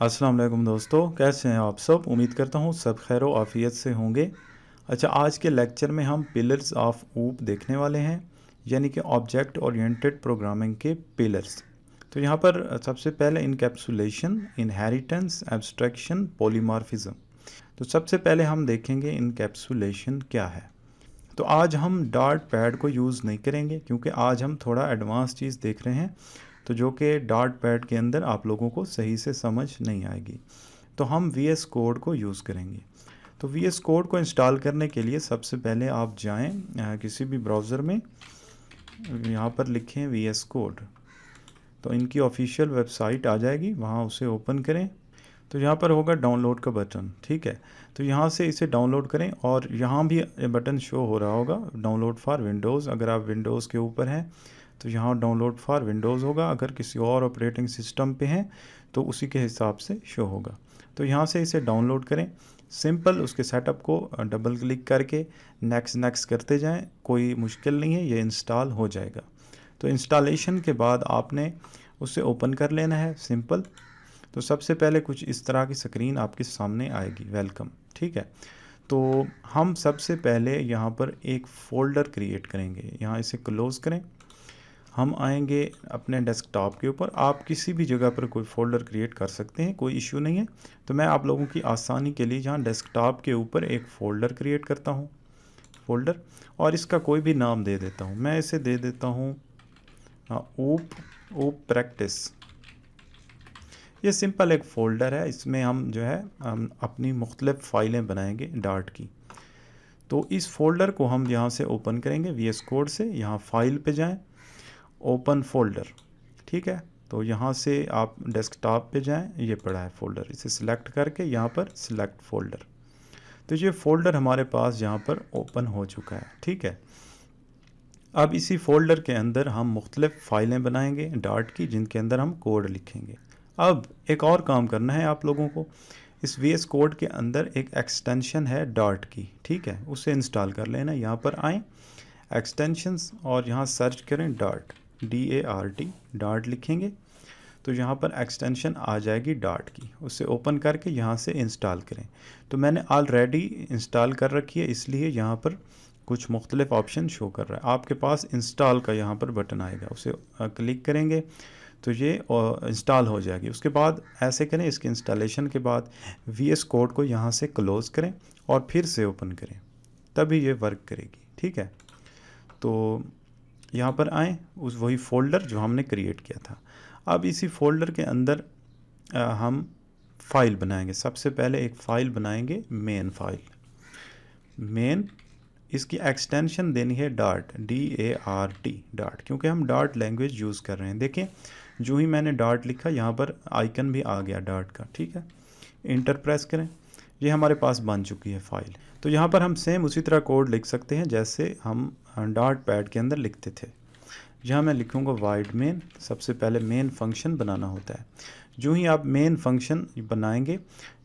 अस्सलाम वालेकुम दोस्तों, कैसे हैं आप सब। उम्मीद करता हूँ सब खैर व आफियत से होंगे। अच्छा, आज के लेक्चर में हम पिलर्स ऑफ ऊप देखने वाले हैं, यानी कि ऑब्जेक्ट ओरिएंटेड प्रोग्रामिंग के पिलर्स। तो यहाँ पर सबसे पहले इनकैप्सुलेशन, इनहेरिटेंस, एब्स्ट्रैक्शन, पॉलीमॉर्फिज्म। तो सबसे पहले हम देखेंगे इनकैप्सुलेशन क्या है। तो आज हम डॉट पैड को यूज़ नहीं करेंगे क्योंकि आज हम थोड़ा एडवांस चीज़ देख रहे हैं, तो जो कि डॉट पैड के अंदर आप लोगों को सही से समझ नहीं आएगी। तो हम वी एस कोड को यूज़ करेंगे। तो वी एस कोड को इंस्टॉल करने के लिए सबसे पहले आप जाएं किसी भी ब्राउज़र में, यहाँ पर लिखें वी एस कोड। तो इनकी ऑफिशियल वेबसाइट आ जाएगी, वहाँ उसे ओपन करें। तो यहाँ पर होगा डाउनलोड का बटन, ठीक है। तो यहाँ से इसे डाउनलोड करें और यहाँ भी बटन शो हो रहा होगा डाउनलोड फॉर विंडोज़। अगर आप विंडोज़ के ऊपर हैं तो यहाँ डाउनलोड फॉर विंडोज़ होगा, अगर किसी और ऑपरेटिंग सिस्टम पे हैं तो उसी के हिसाब से शो होगा। तो यहाँ से इसे डाउनलोड करें, सिंपल उसके सेटअप को डबल क्लिक करके नेक्स्ट नेक्स्ट करते जाएं, कोई मुश्किल नहीं है, ये इंस्टॉल हो जाएगा। तो इंस्टॉलेशन के बाद आपने उसे ओपन कर लेना है, सिंपल। तो सबसे पहले कुछ इस तरह की स्क्रीन आपके सामने आएगी, वेलकम, ठीक है। तो हम सबसे पहले यहाँ पर एक फ़ोल्डर क्रिएट करेंगे, यहाँ इसे क्लोज़ करें। हम आएंगे अपने डेस्कटॉप के ऊपर, आप किसी भी जगह पर कोई फ़ोल्डर क्रिएट कर सकते हैं, कोई इशू नहीं है। तो मैं आप लोगों की आसानी के लिए यहाँ डेस्कटॉप के ऊपर एक फ़ोल्डर क्रिएट करता हूँ, फ़ोल्डर, और इसका कोई भी नाम दे देता हूँ। मैं इसे दे देता हूँ ऊप प्रैक्टिस। ये सिंपल एक फ़ोल्डर है, इसमें हम जो है हम अपनी मुख्तलिफ़ फ़ाइलें बनाएंगे डॉट की। तो इस फ़ोल्डर को हम यहाँ से ओपन करेंगे वी एस कोड से। यहाँ फाइल पे जाएं, ओपन फ़ोल्डर, ठीक है। तो यहाँ से आप डेस्कटॉप पे जाएं, ये पड़ा है फ़ोल्डर, इसे सिलेक्ट करके यहाँ पर सिलेक्ट फ़ोल्डर। तो ये फ़ोल्डर हमारे पास यहाँ पर ओपन हो चुका है, ठीक है। अब इसी फ़ोल्डर के अंदर हम मुख्तलिफ़ फ़ाइलें बनाएंगे डॉट की, जिनके अंदर हम कोड लिखेंगे। अब एक और काम करना है आप लोगों को, इस वी एस कोड के अंदर एक एक्सटेंशन है डॉट की, ठीक है, उसे इंस्टॉल कर लेना। यहाँ पर आएँ एक्सटेंशंस और यहाँ सर्च करें डॉट, DART, डॉट लिखेंगे तो यहाँ पर एक्सटेंशन आ जाएगी डॉट की, उसे ओपन करके यहाँ से इंस्टॉल करें। तो मैंने ऑलरेडी इंस्टॉल कर रखी है, इसलिए यहाँ पर कुछ मुख्तलिफ ऑप्शन शो कर रहा है। आपके पास इंस्टॉल का यहाँ पर बटन आएगा, उसे क्लिक करेंगे तो ये इंस्टॉल हो जाएगी। उसके बाद ऐसे करें, इसके इंस्टॉलेशन के बाद वी एस कोड को यहाँ से क्लोज़ करें और फिर से ओपन करें, तभी ये वर्क करेगी, ठीक है। तो यहाँ पर आएँ, उस वही फ़ोल्डर जो हमने क्रिएट किया था। अब इसी फ़ोल्डर के अंदर हम फ़ाइल बनाएंगे। सबसे पहले एक फ़ाइल बनाएंगे, मेन फ़ाइल, मेन। इसकी एक्सटेंशन देनी है डॉट, DART, डॉट, क्योंकि हम डॉट लैंग्वेज यूज़ कर रहे हैं। देखें, जो ही मैंने डॉट लिखा यहाँ पर आइकन भी आ गया डॉट का, ठीक है। इंटर प्रेस करें, ये हमारे पास बन चुकी है फ़ाइल। तो यहाँ पर हम सेम उसी तरह कोड लिख सकते हैं जैसे हम डॉट पैड के अंदर लिखते थे। यहाँ मैं लिखूँगा वाइड मेन। सबसे पहले मेन फंक्शन बनाना होता है। जो ही आप मेन फंक्शन बनाएंगे,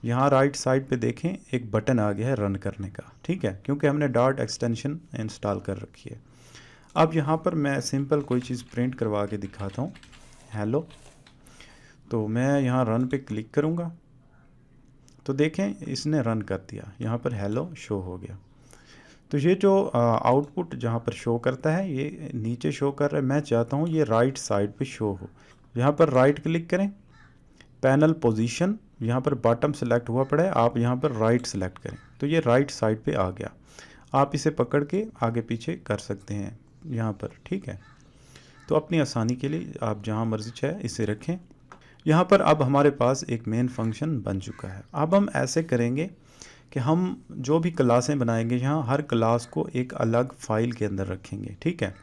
यहाँ राइट साइड पे देखें एक बटन आ गया है रन करने का, ठीक है, क्योंकि हमने डॉट एक्सटेंशन इंस्टॉल कर रखी है। अब यहाँ पर मैं सिंपल कोई चीज़ प्रिंट करवा के दिखाता हूँ, हेलो। तो मैं यहाँ रन पे क्लिक करूँगा तो देखें इसने रन कर दिया, यहाँ पर हेलो शो हो गया। तो ये जो आउटपुट जहाँ पर शो करता है ये नीचे शो कर रहा है, मैं चाहता हूँ ये राइट साइड पे शो हो। यहाँ पर राइट क्लिक करें, पैनल पोजीशन, यहाँ पर बॉटम सेलेक्ट हुआ पड़ा है, आप यहाँ पर राइट सेलेक्ट करें तो ये राइट साइड पे आ गया। आप इसे पकड़ के आगे पीछे कर सकते हैं यहाँ पर, ठीक है। तो अपनी आसानी के लिए आप जहाँ मर्जी चाहे इसे रखें। यहाँ पर अब हमारे पास एक मेन फंक्शन बन चुका है। अब हम ऐसे करेंगे कि हम जो भी क्लासें बनाएंगे यहाँ हर क्लास को एक अलग फ़ाइल के अंदर रखेंगे, ठीक है।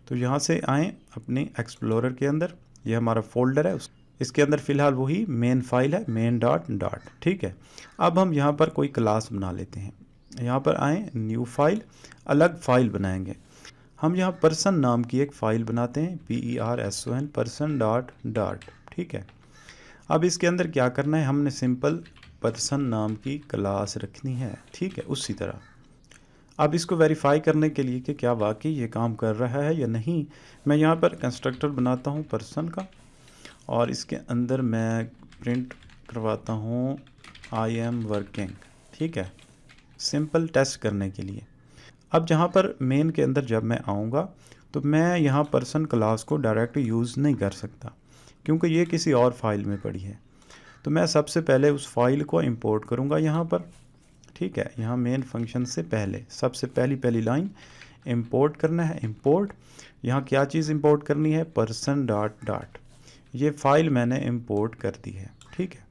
तो यहाँ से आएँ अपने एक्सप्लोरर के अंदर, ये हमारा फ़ोल्डर है, इसके अंदर फ़िलहाल वही मेन फाइल है, मेन डॉट डॉट, ठीक है। अब हम यहाँ पर कोई क्लास बना लेते हैं। यहाँ पर आएँ, न्यू फाइल, अलग फ़ाइल बनाएंगे। हम यहाँ पर्सन नाम की एक फ़ाइल बनाते हैं, PERSON, पर्सन डॉट डॉट, ठीक है। अब इसके अंदर क्या करना है, हमने सिंपल पर्सन नाम की क्लास रखनी है, ठीक है, उसी तरह। अब इसको वेरीफाई करने के लिए कि क्या वाकई ये काम कर रहा है या नहीं, मैं यहाँ पर कंस्ट्रक्टर बनाता हूँ पर्सन का और इसके अंदर मैं प्रिंट करवाता हूँ आई एम वर्किंग, ठीक है, सिंपल टेस्ट करने के लिए। अब जहाँ पर मेन के अंदर जब मैं आऊँगा तो मैं यहाँ पर्सन क्लास को डायरेक्ट यूज़ नहीं कर सकता क्योंकि ये किसी और फाइल में पड़ी है। तो मैं सबसे पहले उस फाइल को इंपोर्ट करूँगा यहाँ पर, ठीक है। यहाँ मेन फंक्शन से पहले सबसे पहली लाइन इंपोर्ट करना है। इंपोर्ट, यहाँ क्या चीज़ इंपोर्ट करनी है, पर्सन डॉट डॉट, ये फाइल मैंने इंपोर्ट कर दी है, ठीक है।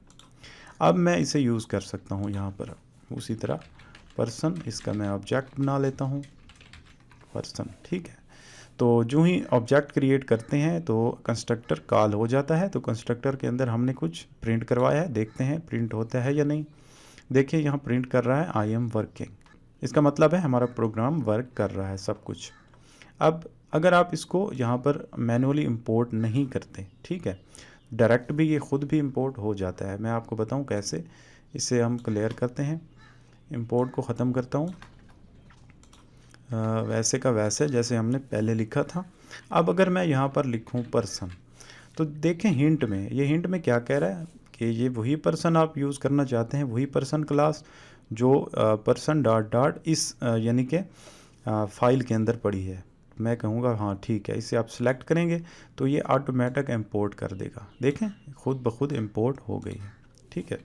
अब मैं इसे यूज़ कर सकता हूँ यहाँ पर उसी तरह पर्सन, इसका मैं ऑब्जेक्ट बना लेता हूँ पर्सन, ठीक है। तो जो ही ऑब्जेक्ट क्रिएट करते हैं तो कंस्ट्रक्टर कॉल हो जाता है। तो कंस्ट्रक्टर के अंदर हमने कुछ प्रिंट करवाया है, देखते हैं प्रिंट होता है या नहीं। देखिए यहाँ प्रिंट कर रहा है आई एम वर्किंग, इसका मतलब है हमारा प्रोग्राम वर्क कर रहा है सब कुछ। अब अगर आप इसको यहाँ पर मैनुअली इंपोर्ट नहीं करते, ठीक है, डायरेक्ट भी ये ख़ुद भी इंपोर्ट हो जाता है। मैं आपको बताऊँ कैसे, इसे हम क्लियर करते हैं, इंपोर्ट को ख़त्म करता हूँ वैसे का वैसे जैसे हमने पहले लिखा था। अब अगर मैं यहाँ पर लिखूँ पर्सन, तो देखें हिंट में, ये हिंट में क्या कह रहा है कि ये वही पर्सन आप यूज़ करना चाहते हैं, वही पर्सन क्लास जो पर्सन डॉट डॉट इस यानी कि फाइल के अंदर पड़ी है। मैं कहूँगा हाँ ठीक है, इसे आप सिलेक्ट करेंगे तो ये ऑटोमेटिक इंपोर्ट कर देगा। देखें खुद ब खुद इंपोर्ट हो गई है, ठीक है।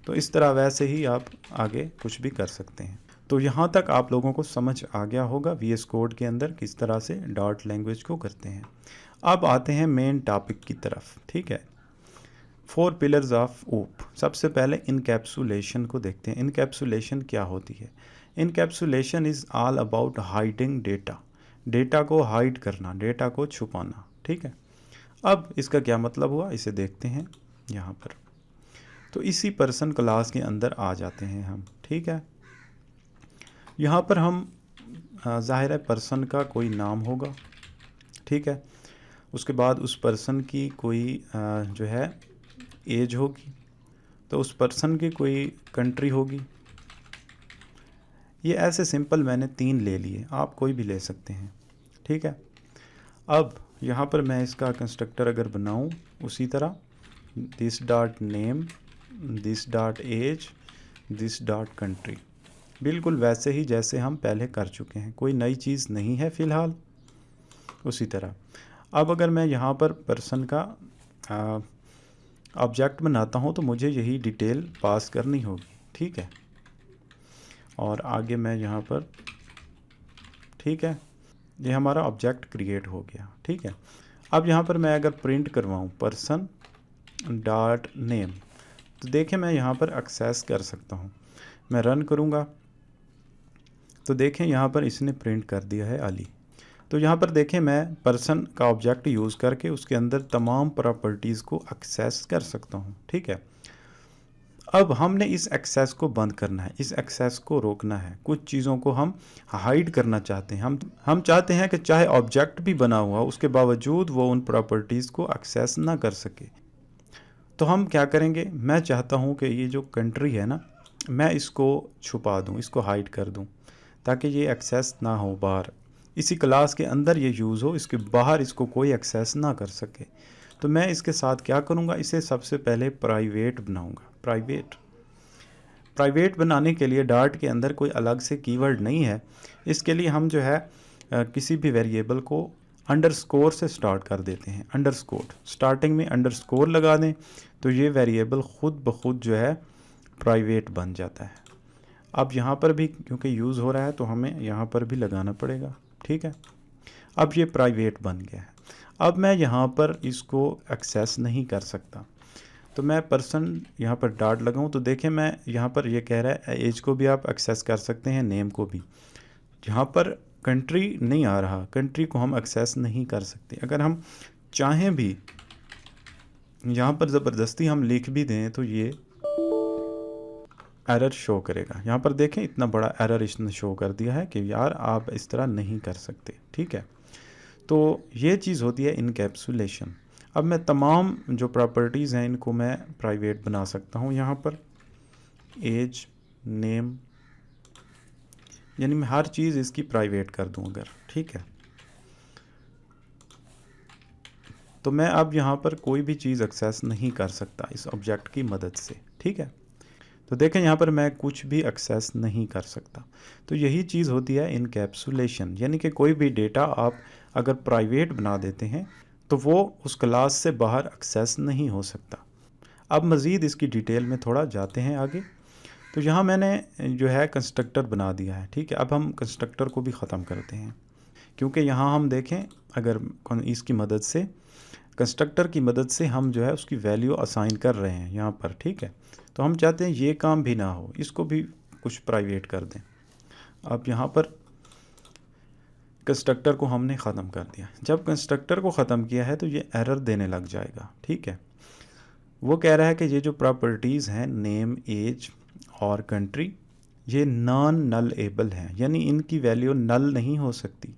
तो इस तरह वैसे ही आप आगे कुछ भी कर सकते हैं। तो यहाँ तक आप लोगों को समझ आ गया होगा VS कोड के अंदर किस तरह से डॉट लैंग्वेज को करते हैं। अब आते हैं मेन टॉपिक की तरफ, ठीक है। 4 पिलर्स ऑफ OOP। सबसे पहले इनकैप्सुलेशन को देखते हैं। इनकैप्सुलेशन क्या होती है? Encapsulation is all about hiding data, data को हाइड करना, डेटा को छुपाना, ठीक है। अब इसका क्या मतलब हुआ, इसे देखते हैं यहाँ पर। तो इसी पर्सन क्लास के अंदर आ जाते हैं हम, ठीक है। यहाँ पर हम ज़ाहिर है पर्सन का कोई नाम होगा, ठीक है। उसके बाद उस पर्सन की कोई जो है एज होगी, तो उस पर्सन की कोई कंट्री होगी। ये ऐसे सिंपल मैंने 3 ले लिए, आप कोई भी ले सकते हैं, ठीक है। अब यहाँ पर मैं इसका कंस्ट्रक्टर अगर बनाऊँ उसी तरह this dot name, this dot age, this dot country, बिल्कुल वैसे ही जैसे हम पहले कर चुके हैं, कोई नई चीज़ नहीं है फ़िलहाल। उसी तरह अब अगर मैं यहाँ पर पर्सन का ऑब्जेक्ट बनाता हूँ तो मुझे यही डिटेल पास करनी होगी, ठीक है। और आगे मैं यहाँ पर, ठीक है, ये हमारा ऑब्जेक्ट क्रिएट हो गया, ठीक है। अब यहाँ पर मैं अगर प्रिंट करवाऊँ पर्सन डॉट नेम, तो देखें मैं यहाँ पर एक्सेस कर सकता हूँ। मैं रन करूँगा तो देखें यहाँ पर इसने प्रिंट कर दिया है अली। तो यहाँ पर देखें मैं पर्सन का ऑब्जेक्ट यूज़ करके उसके अंदर तमाम प्रॉपर्टीज़ को एक्सेस कर सकता हूँ, ठीक है। अब हमने इस एक्सेस को बंद करना है, इस एक्सेस को रोकना है। कुछ चीज़ों को हम हाइड करना चाहते हैं। हम चाहते हैं कि चाहे ऑब्जेक्ट भी बना हुआ उसके बावजूद वो उन प्रॉपर्टीज़ को एक्सेस ना कर सके। तो हम क्या करेंगे, मैं चाहता हूँ कि ये जो कंट्री है ना, मैं इसको छुपा दूँ, इसको हाइड कर दूँ ताकि ये एक्सेस ना हो बाहर। इसी क्लास के अंदर ये यूज़ हो, इसके बाहर इसको कोई एक्सेस ना कर सके। तो मैं इसके साथ क्या करूँगा, इसे सबसे पहले प्राइवेट बनाऊँगा। प्राइवेट बनाने के लिए डॉट के अंदर कोई अलग से कीवर्ड नहीं है। इसके लिए हम जो है किसी भी वेरिएबल को अंडरस्कोर से स्टार्ट कर देते हैं। अंडरस्कोर, स्टार्टिंग में अंडरस्कोर लगा दें तो ये वेरिएबल ख़ुद ब खुद जो है प्राइवेट बन जाता है। अब यहाँ पर भी क्योंकि यूज़ हो रहा है तो हमें यहाँ पर भी लगाना पड़ेगा, ठीक है। अब ये प्राइवेट बन गया है। अब मैं यहाँ पर इसको एक्सेस नहीं कर सकता, तो मैं पर्सन यहाँ पर डॉट लगाऊँ तो देखें मैं यहाँ पर ये कह रहा है एज को भी आप एक्सेस कर सकते हैं, नेम को भी। यहाँ पर कंट्री नहीं आ रहा, कंट्री को हम एक्सेस नहीं कर सकते। अगर हम चाहें भी यहाँ पर ज़बरदस्ती हम लिख भी दें तो ये एरर शो करेगा। यहाँ पर देखें इतना बड़ा एरर इसने शो कर दिया है कि यार आप इस तरह नहीं कर सकते, ठीक है। तो ये चीज़ होती है इनकैप्सुलेशन। अब मैं तमाम जो प्रॉपर्टीज़ हैं इनको मैं प्राइवेट बना सकता हूँ। यहाँ पर एज, नेम, यानी मैं हर चीज़ इसकी प्राइवेट कर दूँ अगर, ठीक है। तो मैं अब यहाँ पर कोई भी चीज़ एक्सेस नहीं कर सकता इस ऑब्जेक्ट की मदद से, ठीक है। तो देखें यहाँ पर मैं कुछ भी एक्सेस नहीं कर सकता। तो यही चीज़ होती है इनकैप्सुलेशन, यानी कि कोई भी डेटा आप अगर प्राइवेट बना देते हैं तो वो उस क्लास से बाहर एक्सेस नहीं हो सकता। अब मज़ीद इसकी डिटेल में थोड़ा जाते हैं आगे। तो यहाँ मैंने जो है कंस्ट्रक्टर बना दिया है, ठीक है। अब हम कंस्ट्रक्टर को भी ख़त्म करते हैं, क्योंकि यहाँ हम देखें अगर इसकी मदद से, कंस्ट्रक्टर की मदद से हम जो है उसकी वैल्यू असाइन कर रहे हैं यहाँ पर, ठीक है। तो हम चाहते हैं ये काम भी ना हो, इसको भी कुछ प्राइवेट कर दें। अब यहाँ पर कंस्ट्रक्टर को हमने ख़त्म कर दिया। जब कंस्ट्रक्टर को ख़त्म किया है तो ये एरर देने लग जाएगा, ठीक है। वो कह रहा है कि ये जो प्रॉपर्टीज़ हैं नेम, एज और कंट्री, ये नॉन नल-एबल हैं, यानी इनकी वैल्यू नल नहीं हो सकती,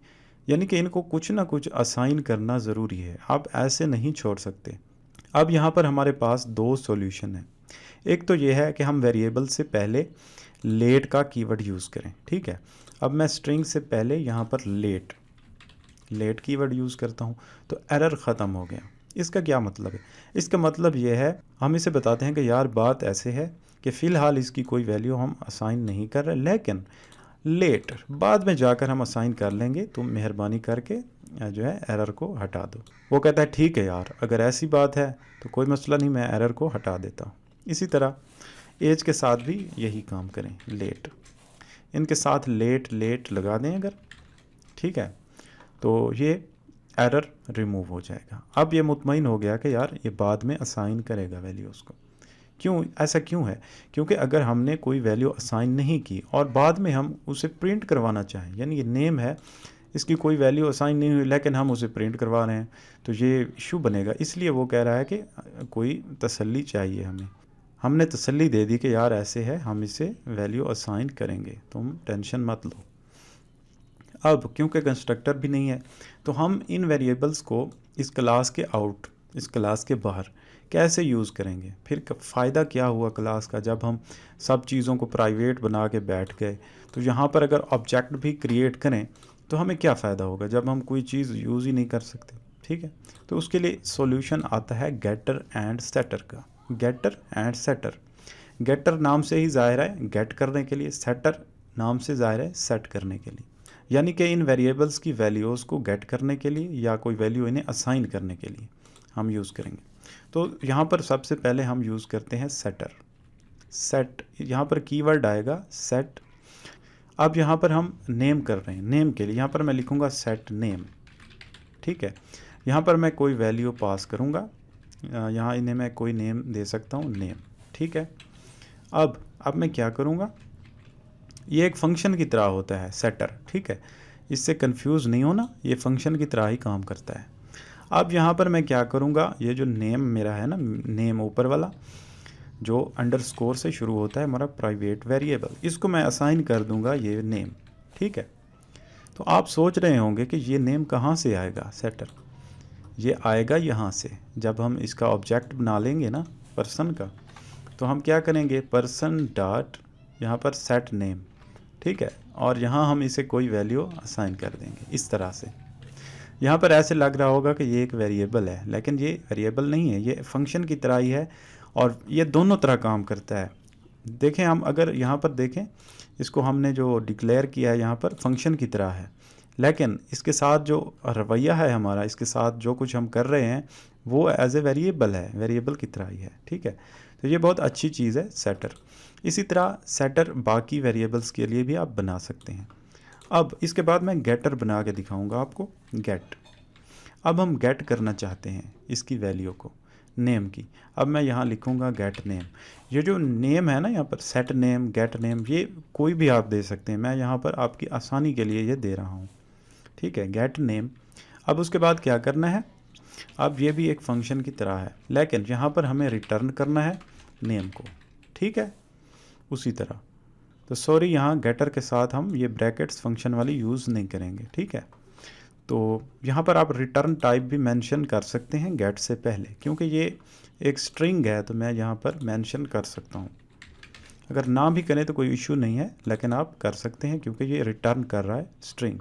यानी कि इनको कुछ ना कुछ असाइन करना ज़रूरी है, आप ऐसे नहीं छोड़ सकते। अब यहाँ पर हमारे पास दो सॉल्यूशन हैं। एक तो ये है कि हम वेरिएबल से पहले लेट का कीवर्ड यूज़ करें, ठीक है। अब मैं स्ट्रिंग से पहले यहाँ पर लेट कीवर्ड यूज़ करता हूँ, तो एरर ख़त्म हो गया। इसका क्या मतलब है? इसका मतलब ये है, हम इसे बताते हैं कि यार बात ऐसे है कि फ़िलहाल इसकी कोई वैल्यू हम असाइन नहीं कर रहे, लेकिन लेट बाद में जाकर हम असाइन कर लेंगे, तुम मेहरबानी करके जो है एरर को हटा दो। वो कहता है ठीक है यार, अगर ऐसी बात है तो कोई मसला नहीं, मैं एरर को हटा देता हूँ। इसी तरह एज के साथ भी यही काम करें, लेट, इनके साथ लेट लगा दें अगर, ठीक है, तो ये एरर रिमूव हो जाएगा। अब ये मुतमईन हो गया कि यार ये बाद में असाइन करेगा वैल्यूज़ को। क्यों ऐसा क्यों है? क्योंकि अगर हमने कोई वैल्यू असाइन नहीं की और बाद में हम उसे प्रिंट करवाना चाहें, यानी ये नेम है, इसकी कोई वैल्यू असाइन नहीं हुई लेकिन हम उसे प्रिंट करवा रहे हैं, तो ये इशू बनेगा। इसलिए वो कह रहा है कि कोई तसल्ली चाहिए हमें। हमने तसल्ली दे दी कि यार ऐसे है, हम इसे वैल्यू असाइन करेंगे, तुम टेंशन मत लो। अब क्योंकि कंस्ट्रक्टर भी नहीं है, तो हम इन वेरिएबल्स को इस क्लास के आउट, इस क्लास के बाहर कैसे यूज़ करेंगे? फिर फ़ायदा क्या हुआ क्लास का जब हम सब चीज़ों को प्राइवेट बना के बैठ गए? तो यहाँ पर अगर ऑब्जेक्ट भी क्रिएट करें तो हमें क्या फ़ायदा होगा जब हम कोई चीज़ यूज़ ही नहीं कर सकते, ठीक है। तो उसके लिए सॉल्यूशन आता है गेटर एंड सेटर का। गेटर एंड सेटर, गेटर नाम से ही ज़ाहिर है गेट करने के लिए, सेटर नाम से ज़ाहिर है सेट करने के लिए, यानी कि इन वेरिएबल्स की वैल्यूज़ को गेट करने के लिए या कोई वैल्यू इन्हें असाइन करने के लिए हम यूज़ करेंगे। तो यहाँ पर सबसे पहले हम यूज़ करते हैं सेटर। सेट, यहाँ पर कीवर्ड आएगा सेट। अब यहाँ पर हम नेम कर रहे हैं, नेम के लिए यहाँ पर मैं लिखूँगा सेट नेम, ठीक है। यहाँ पर मैं कोई वैल्यू पास करूँगा, यहाँ इन्हें मैं कोई नेम दे सकता हूँ, नेम, ठीक है। अब मैं क्या करूँगा, ये एक फंक्शन की तरह होता है सेटर, ठीक है, इससे कंफ्यूज नहीं होना, ये फंक्शन की तरह ही काम करता है। अब यहाँ पर मैं क्या करूँगा, ये जो नेम मेरा है ना, नेम ऊपर वाला जो अंडरस्कोर से शुरू होता है हमारा प्राइवेट वेरिएबल, इसको मैं असाइन कर दूँगा ये नेम, ठीक है। तो आप सोच रहे होंगे कि ये नेम कहाँ से आएगा सेटर, ये आएगा यहाँ से। जब हम इसका ऑब्जेक्ट बना लेंगे ना पर्सन का, तो हम क्या करेंगे, पर्सन डॉट यहाँ पर सेट नेम, ठीक है, और यहाँ हम इसे कोई वैल्यू असाइन कर देंगे इस तरह से। यहाँ पर ऐसे लग रहा होगा कि ये एक वेरिएबल है, लेकिन ये वेरिएबल नहीं है, ये फंक्शन की तरह ही है और ये दोनों तरह काम करता है। देखें हम अगर यहाँ पर देखें, इसको हमने जो डिक्लेयर किया है यहाँ पर फंक्शन की तरह है, लेकिन इसके साथ जो रवैया है हमारा, इसके साथ जो कुछ हम कर रहे हैं वो एज ए वेरिएबल है, वेरिएबल की तरह ही है, ठीक है। तो ये बहुत अच्छी चीज़ है सेटर। इसी तरह सेटर बाकी वेरिएबल्स के लिए भी आप बना सकते हैं। अब इसके बाद मैं गेटर बना के दिखाऊंगा आपको, गेट। अब हम गेट करना चाहते हैं इसकी वैल्यू को, नेम की। अब मैं यहाँ लिखूँगा गेट नेम। ये जो नेम है ना यहाँ पर सेट नेम, गेट नेम, ये कोई भी आप दे सकते हैं, मैं यहाँ पर आपकी आसानी के लिए ये दे रहा हूँ, ठीक है, गेट नेम। अब उसके बाद क्या करना है, अब ये भी एक फंक्शन की तरह है, लेकिन यहाँ पर हमें रिटर्न करना है नेम को, ठीक है, उसी तरह। तो सॉरी, यहाँ गेटर के साथ हम ये ब्रैकेट्स फंक्शन वाली यूज़ नहीं करेंगे, ठीक है। तो यहाँ पर आप रिटर्न टाइप भी मेंशन कर सकते हैं गेट से पहले, क्योंकि ये एक स्ट्रिंग है तो मैं यहाँ पर मेंशन कर सकता हूँ। अगर ना भी करें तो कोई इशू नहीं है, लेकिन आप कर सकते हैं क्योंकि ये रिटर्न कर रहा है स्ट्रिंग।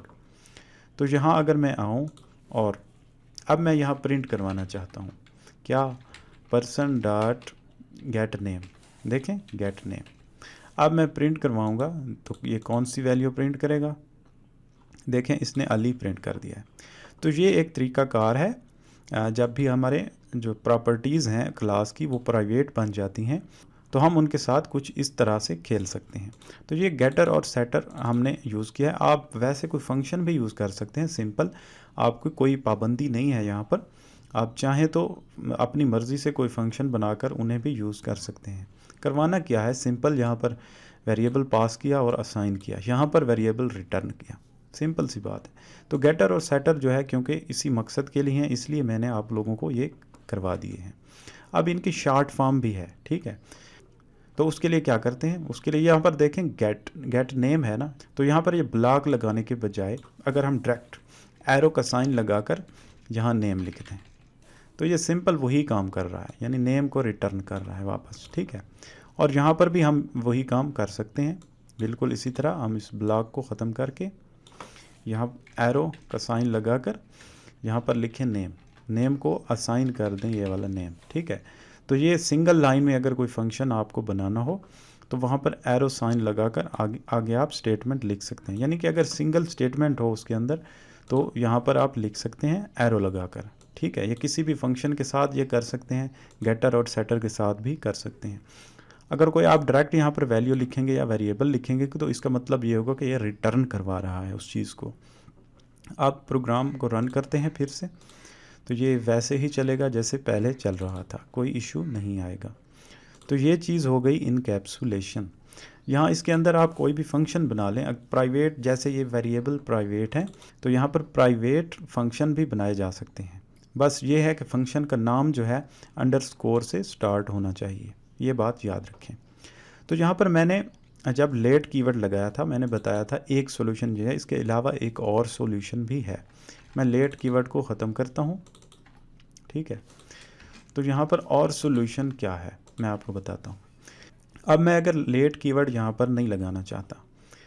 तो यहाँ अगर मैं आऊँ और अब मैं यहाँ प्रिंट करवाना चाहता हूँ क्या, पर्सन डॉट गेट नेम, देखें गेट नेम। अब मैं प्रिंट करवाऊँगा तो ये कौन सी वैल्यू प्रिंट करेगा, देखें इसने अली प्रिंट कर दिया है। तो ये एक तरीक़ाकार है, जब भी हमारे जो प्रॉपर्टीज़ हैं क्लास की वो प्राइवेट बन जाती हैं तो हम उनके साथ कुछ इस तरह से खेल सकते हैं। तो ये गेटर और सेटर हमने यूज़ किया है। आप वैसे कोई फंक्शन भी यूज़ कर सकते हैं, सिंपल, आपको कोई पाबंदी नहीं है यहाँ पर। आप चाहें तो अपनी मर्ज़ी से कोई फंक्शन बनाकर उन्हें भी यूज़ कर सकते हैं। करवाना क्या है, सिंपल यहाँ पर वेरिएबल पास किया और असाइन किया, यहाँ पर वेरिएबल रिटर्न किया, सिंपल सी बात है। तो गेटर और सेटर जो है क्योंकि इसी मकसद के लिए हैं इसलिए मैंने आप लोगों को ये करवा दिए हैं। अब इनकी शॉर्ट फॉर्म भी है, ठीक है। तो उसके लिए क्या करते हैं, उसके लिए यहाँ पर देखें गेट नेम है ना, तो यहाँ पर ये ब्लॉक लगाने के बजाय अगर हम डायरेक्ट एरो का साइन लगाकर यहाँ नेम लिखते हैं तो ये सिंपल वही काम कर रहा है, यानी नेम को रिटर्न कर रहा है वापस, ठीक है। और यहाँ पर भी हम वही काम कर सकते हैं, बिल्कुल इसी तरह हम इस ब्लॉक को ख़त्म करके यहाँ एरो का साइन लगाकर यहाँ पर लिखें नेम, नेम को असाइन कर दें ये वाला नेम, ठीक है। तो ये सिंगल लाइन में अगर कोई फंक्शन आपको बनाना हो तो वहाँ पर एरो साइन लगाकर आगे आप स्टेटमेंट लिख सकते हैं, यानी कि अगर सिंगल स्टेटमेंट हो उसके अंदर तो यहाँ पर आप लिख सकते हैं एरो लगाकर, ठीक है। ये किसी भी फंक्शन के साथ ये कर सकते हैं, गेटर और सेटर के साथ भी कर सकते हैं। अगर कोई आप डायरेक्ट यहाँ पर वैल्यू लिखेंगे या वेरिएबल लिखेंगे तो इसका मतलब ये होगा कि ये रिटर्न करवा रहा है उस चीज़ को। आप प्रोग्राम को रन करते हैं फिर से, तो ये वैसे ही चलेगा जैसे पहले चल रहा था, कोई इशू नहीं आएगा। तो ये चीज़ हो गई इनकैप्सुलेशन। यहाँ इसके अंदर आप कोई भी फंक्शन बना लें, प्राइवेट, जैसे ये वेरिएबल प्राइवेट है तो यहाँ पर प्राइवेट फंक्शन भी बनाए जा सकते हैं। बस ये है कि फंक्शन का नाम जो है अंडरस्कोर से स्टार्ट होना चाहिए, ये बात याद रखें। तो यहाँ पर मैंने जब लेट कीवर्ड लगाया था मैंने बताया था एक सॉल्यूशन जो है, इसके अलावा एक और सॉल्यूशन भी है। मैं लेट कीवर्ड को ख़त्म करता हूँ, ठीक है। तो यहाँ पर और सॉल्यूशन क्या है मैं आपको बताता हूँ। अब मैं अगर लेट कीवर्ड यहाँ पर नहीं लगाना चाहता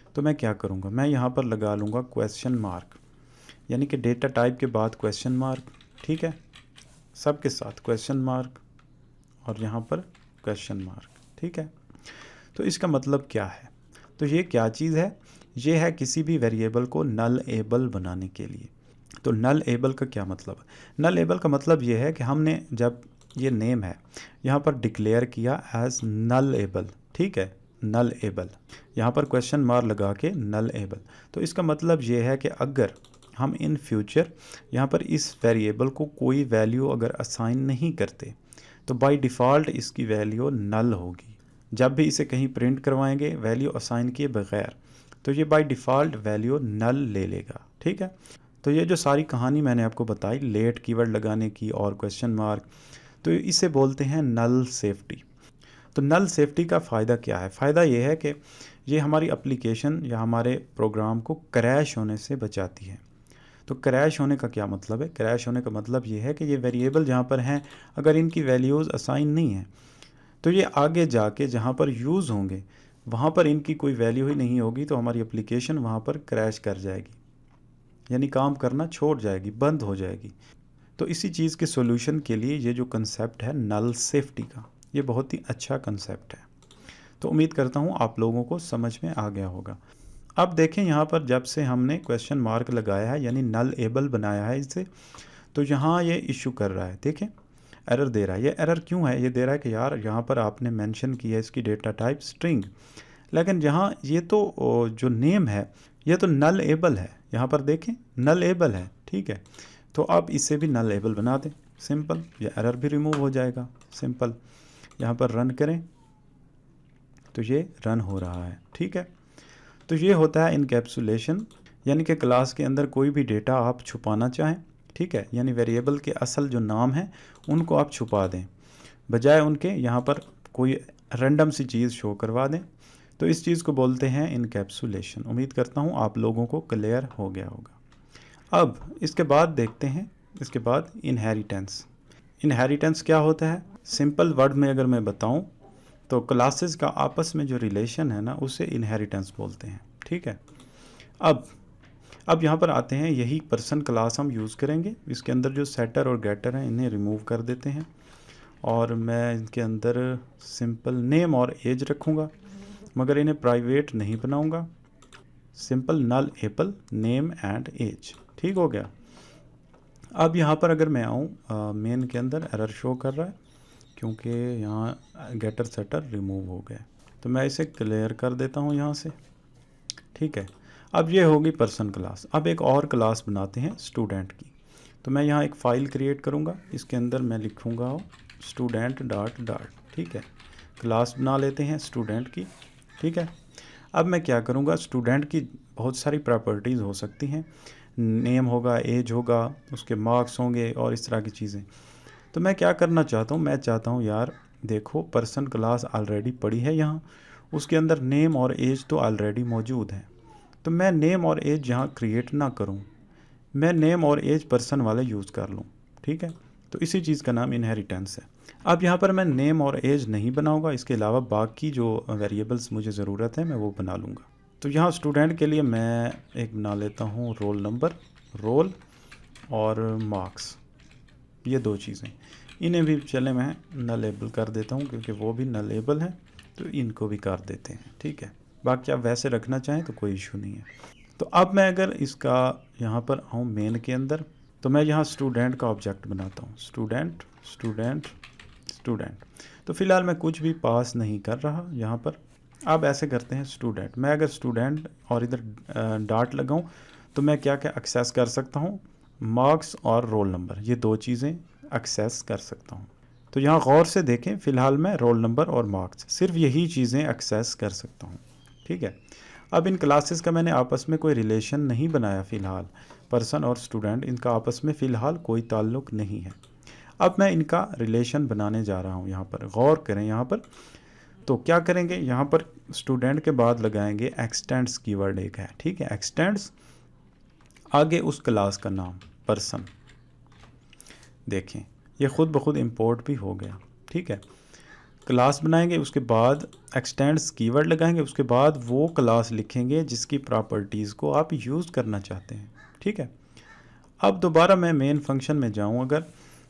तो मैं क्या करूँगा, मैं यहाँ पर लगा लूँगा क्वेश्चन मार्क, यानी कि डेटा टाइप के बाद क्वेश्चन मार्क, ठीक है, सबके साथ क्वेश्चन मार्क और यहाँ पर क्वेश्चन मार्क, ठीक है। तो इसका मतलब क्या है, तो ये क्या चीज़ है, ये है किसी भी वेरिएबल को नल एबल बनाने के लिए। तो नल एबल का क्या मतलब है, नल एबल का मतलब ये है कि हमने जब ये नेम है यहाँ पर डिक्लेयर किया एज नल एबल, ठीक है, नल एबल, यहाँ पर क्वेश्चन मार्क लगा के नल एबल। तो इसका मतलब ये है कि अगर हम इन फ्यूचर यहाँ पर इस वेरिएबल को कोई वैल्यू अगर असाइन नहीं करते तो बाय डिफ़ॉल्ट इसकी वैल्यू नल होगी। जब भी इसे कहीं प्रिंट करवाएंगे वैल्यू असाइन किए बगैर तो ये बाय डिफ़ॉल्ट वैल्यू नल ले लेगा, ठीक है। तो ये जो सारी कहानी मैंने आपको बताई लेट कीवर्ड लगाने की और क्वेश्चन मार्क, तो इसे बोलते हैं नल सेफ्टी। तो नल सेफ्टी का फ़ायदा क्या है, फ़ायदा ये है कि ये हमारी एप्लीकेशन या हमारे प्रोग्राम को क्रैश होने से बचाती है। तो क्रैश होने का क्या मतलब है, क्रैश होने का मतलब ये है कि ये वेरिएबल जहाँ पर हैं अगर इनकी वैल्यूज़ असाइन नहीं हैं तो ये आगे जाके जहाँ पर यूज़ होंगे वहाँ पर इनकी कोई वैल्यू ही नहीं होगी, तो हमारी एप्लीकेशन वहाँ पर क्रैश कर जाएगी, यानी काम करना छोड़ जाएगी, बंद हो जाएगी। तो इसी चीज़ के सॉल्यूशन के लिए ये जो कंसेप्ट है नल सेफ्टी का, ये बहुत ही अच्छा कंसेप्ट है। तो उम्मीद करता हूँ आप लोगों को समझ में आ गया होगा। अब देखें यहाँ पर जब से हमने क्वेश्चन मार्क लगाया है यानी नल एबल बनाया है इसे, तो यहाँ ये इशू कर रहा है, देखें एरर दे रहा है। ये एरर क्यों है, ये दे रहा है कि यार यहाँ पर आपने मेंशन किया है इसकी डेटा टाइप स्ट्रिंग, लेकिन यहाँ ये तो जो नेम है ये तो नल एबल है, यहाँ पर देखें नल एबल है, ठीक है। तो आप इसे भी नल एबल बना दें, सिंपल, ये एरर भी रिमूव हो जाएगा, सिंपल। यहाँ पर रन करें तो ये रन हो रहा है, ठीक है। तो ये होता है इनकैप्सुलेशन, यानी कि क्लास के अंदर कोई भी डेटा आप छुपाना चाहें, ठीक है, यानी वेरिएबल के असल जो नाम है उनको आप छुपा दें, बजाय उनके यहाँ पर कोई रैंडम सी चीज़ शो करवा दें। तो इस चीज़ को बोलते हैं इनकैप्सुलेशन। उम्मीद करता हूँ आप लोगों को क्लियर हो गया होगा। अब इसके बाद देखते हैं, इसके बाद इनहेरिटेंस। इनहेरिटेंस क्या होता है, सिंपल वर्ड में अगर मैं बताऊँ तो क्लासेस का आपस में जो रिलेशन है ना उसे इनहेरिटेंस बोलते हैं, ठीक है। अब अब यहाँ पर आते हैं, यही पर्सन क्लास हम यूज़ करेंगे। इसके अंदर जो सेटर और गेटर हैं इन्हें रिमूव कर देते हैं और मैं इनके अंदर सिंपल नेम और एज रखूँगा, मगर इन्हें प्राइवेट नहीं बनाऊँगा। Simple null apple name and age, ठीक हो गया। अब यहाँ पर अगर मैं आऊँ मेन के अंदर एरर शो कर रहा है क्योंकि यहाँ गेटर सेटर रिमूव हो गया, तो मैं इसे क्लियर कर देता हूँ यहाँ से, ठीक है। अब ये होगी पर्सन क्लास। अब एक और क्लास बनाते हैं स्टूडेंट की। तो मैं यहाँ एक फ़ाइल क्रिएट करूँगा, इसके अंदर मैं लिखूँगा स्टूडेंट डॉट डॉट, ठीक है। क्लास बना लेते हैं स्टूडेंट की, ठीक है। अब मैं क्या करूँगा, स्टूडेंट की बहुत सारी प्रॉपर्टीज़ हो सकती हैं, नेम होगा, एज होगा, उसके मार्क्स होंगे और इस तरह की चीज़ें। तो मैं क्या करना चाहता हूँ, मैं चाहता हूँ यार देखो पर्सन क्लास ऑलरेडी पड़ी है यहाँ, उसके अंदर नेम और एज तो ऑलरेडी मौजूद है, तो मैं नेम और एज यहाँ क्रिएट ना करूँ, मैं नेम और एज पर्सन वाले यूज़ कर लूँ, ठीक है। तो इसी चीज़ का नाम इनहेरिटेंस है। अब यहाँ पर मैं नेम और एज नहीं बनाऊँगा, इसके अलावा बाकी जो वेरिएबल्स मुझे ज़रूरत है मैं वो बना लूँगा। तो यहाँ स्टूडेंट के लिए मैं एक बना लेता हूँ रोल नंबर, रोल और मार्क्स, ये दो चीज़ें। इन्हें भी चले मैं नलेबल कर देता हूँ क्योंकि वो भी नलेबल है, तो इनको भी कर देते हैं, ठीक है। बाकी आप वैसे रखना चाहें तो कोई इशू नहीं है। तो अब मैं अगर इसका यहाँ पर आऊँ मेन के अंदर, तो मैं यहाँ स्टूडेंट का ऑब्जेक्ट बनाता हूँ, स्टूडेंट स्टूडेंट स्टूडेंट। तो फ़िलहाल मैं कुछ भी पास नहीं कर रहा यहाँ पर। अब ऐसे करते हैं स्टूडेंट, मैं अगर स्टूडेंट और इधर डॉट लगाऊँ तो मैं क्या क्या एक्सेस कर सकता हूँ, मार्क्स और रोल नंबर, ये दो चीज़ें एक्सेस कर सकता हूँ। तो यहाँ गौर से देखें, फ़िलहाल मैं रोल नंबर और मार्क्स सिर्फ यही चीज़ें एक्सेस कर सकता हूँ, ठीक है। अब इन क्लासेस का मैंने आपस में कोई रिलेशन नहीं बनाया फ़िलहाल, पर्सन और स्टूडेंट इनका आपस में फ़िलहाल कोई ताल्लुक़ नहीं है। अब मैं इनका रिलेशन बनाने जा रहा हूँ। यहाँ पर गौर करें, यहाँ पर तो क्या करेंगे, यहाँ पर स्टूडेंट के बाद लगाएंगे एक्सटेंड्स कीवर्ड एक है, ठीक है। एक्सटेंड्स आगे उस क्लास का नाम पर्सन, देखें ये ख़ुद ब खुद इंपोर्ट भी हो गया, ठीक है। क्लास बनाएंगे, उसके बाद एक्सटेंड्स कीवर्ड लगाएंगे, उसके बाद वो क्लास लिखेंगे जिसकी प्रॉपर्टीज़ को आप यूज़ करना चाहते हैं, ठीक है। अब दोबारा मैं मेन फंक्शन में जाऊं, अगर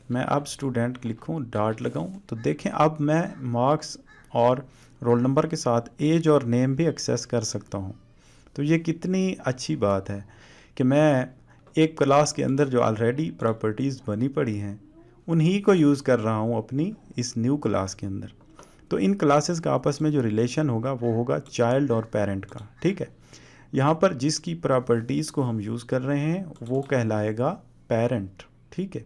मैं अब स्टूडेंट लिखूं डॉट लगाऊं तो देखें अब मैं मार्क्स और रोल नंबर के साथ एज और नेम भी एक्सेस कर सकता हूं। तो ये कितनी अच्छी बात है कि मैं एक क्लास के अंदर जो ऑलरेडी प्रॉपर्टीज़ बनी पड़ी हैं उन्हीं को यूज़ कर रहा हूं अपनी इस न्यू क्लास के अंदर। तो इन क्लासेस का आपस में जो रिलेशन होगा वो होगा चाइल्ड और पेरेंट का, ठीक है। यहाँ पर जिसकी प्रॉपर्टीज़ को हम यूज़ कर रहे हैं वो कहलाएगा पेरेंट, ठीक है,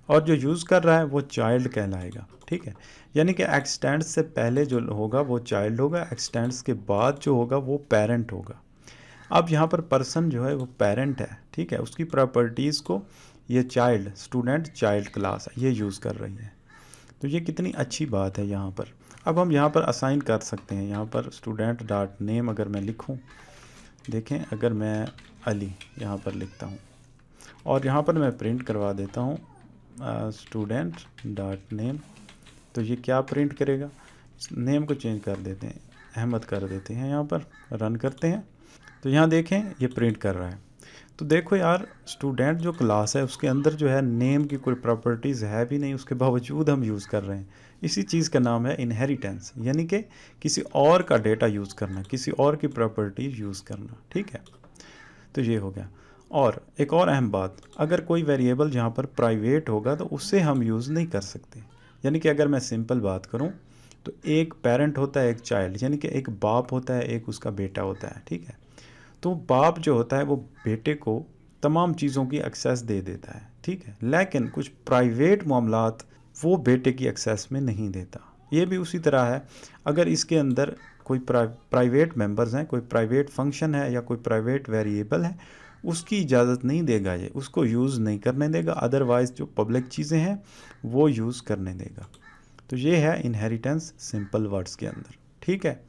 और जो यूज़ कर रहा है वो चाइल्ड कहलाएगा, ठीक है। यानी कि एक्सटेंड्स से पहले जो होगा वो चाइल्ड होगा, एक्सटेंड्स के बाद जो होगा वो पेरेंट होगा। अब यहाँ पर पर्सन जो है वो पेरेंट है, ठीक है, उसकी प्रॉपर्टीज़ को ये चाइल्ड, स्टूडेंट चाइल्ड क्लास है, ये यूज़ कर रही है। तो ये कितनी अच्छी बात है यहाँ पर। अब हम यहाँ पर असाइन कर सकते हैं, यहाँ पर स्टूडेंट डॉट नेम अगर मैं लिखूँ, देखें अगर मैं अली यहाँ पर लिखता हूँ और यहाँ पर मैं प्रिंट करवा देता हूँ स्टूडेंट डॉट नेम, तो ये क्या प्रिंट करेगा, नेम को चेंज कर देते हैं, अहमद कर देते हैं, यहाँ पर रन करते हैं तो यहाँ देखें ये प्रिंट कर रहा है। तो देखो यार स्टूडेंट जो क्लास है उसके अंदर जो है नेम की कोई प्रॉपर्टीज़ है भी नहीं, उसके बावजूद हम यूज़ कर रहे हैं। इसी चीज़ का नाम है इनहेरिटेंस, यानी कि किसी और का डेटा यूज़ करना, किसी और की प्रॉपर्टीज़ यूज़ करना, ठीक है। तो ये हो गया। और एक और अहम बात, अगर कोई वेरिएबल जहाँ पर प्राइवेट होगा तो उससे हम यूज़ नहीं कर सकते। यानी कि अगर मैं सिंपल बात करूँ तो एक पेरेंट होता है, एक चाइल्ड, यानी कि एक बाप होता है, एक उसका बेटा होता है, ठीक है। तो बाप जो होता है वो बेटे को तमाम चीज़ों की एक्सेस दे देता है, ठीक है, लेकिन कुछ प्राइवेट मामलात वो बेटे की एक्सेस में नहीं देता। ये भी उसी तरह है, अगर इसके अंदर कोई प्राइवेट मेंबर्स हैं, कोई प्राइवेट फंक्शन है या कोई प्राइवेट वेरिएबल है, उसकी इजाज़त नहीं देगा, ये उसको यूज़ नहीं करने देगा, अदरवाइज़ जो पब्लिक चीज़ें हैं वो यूज़ करने देगा। तो ये है इनहेरिटेंस सिंपल वर्ड्स के अंदर, ठीक है।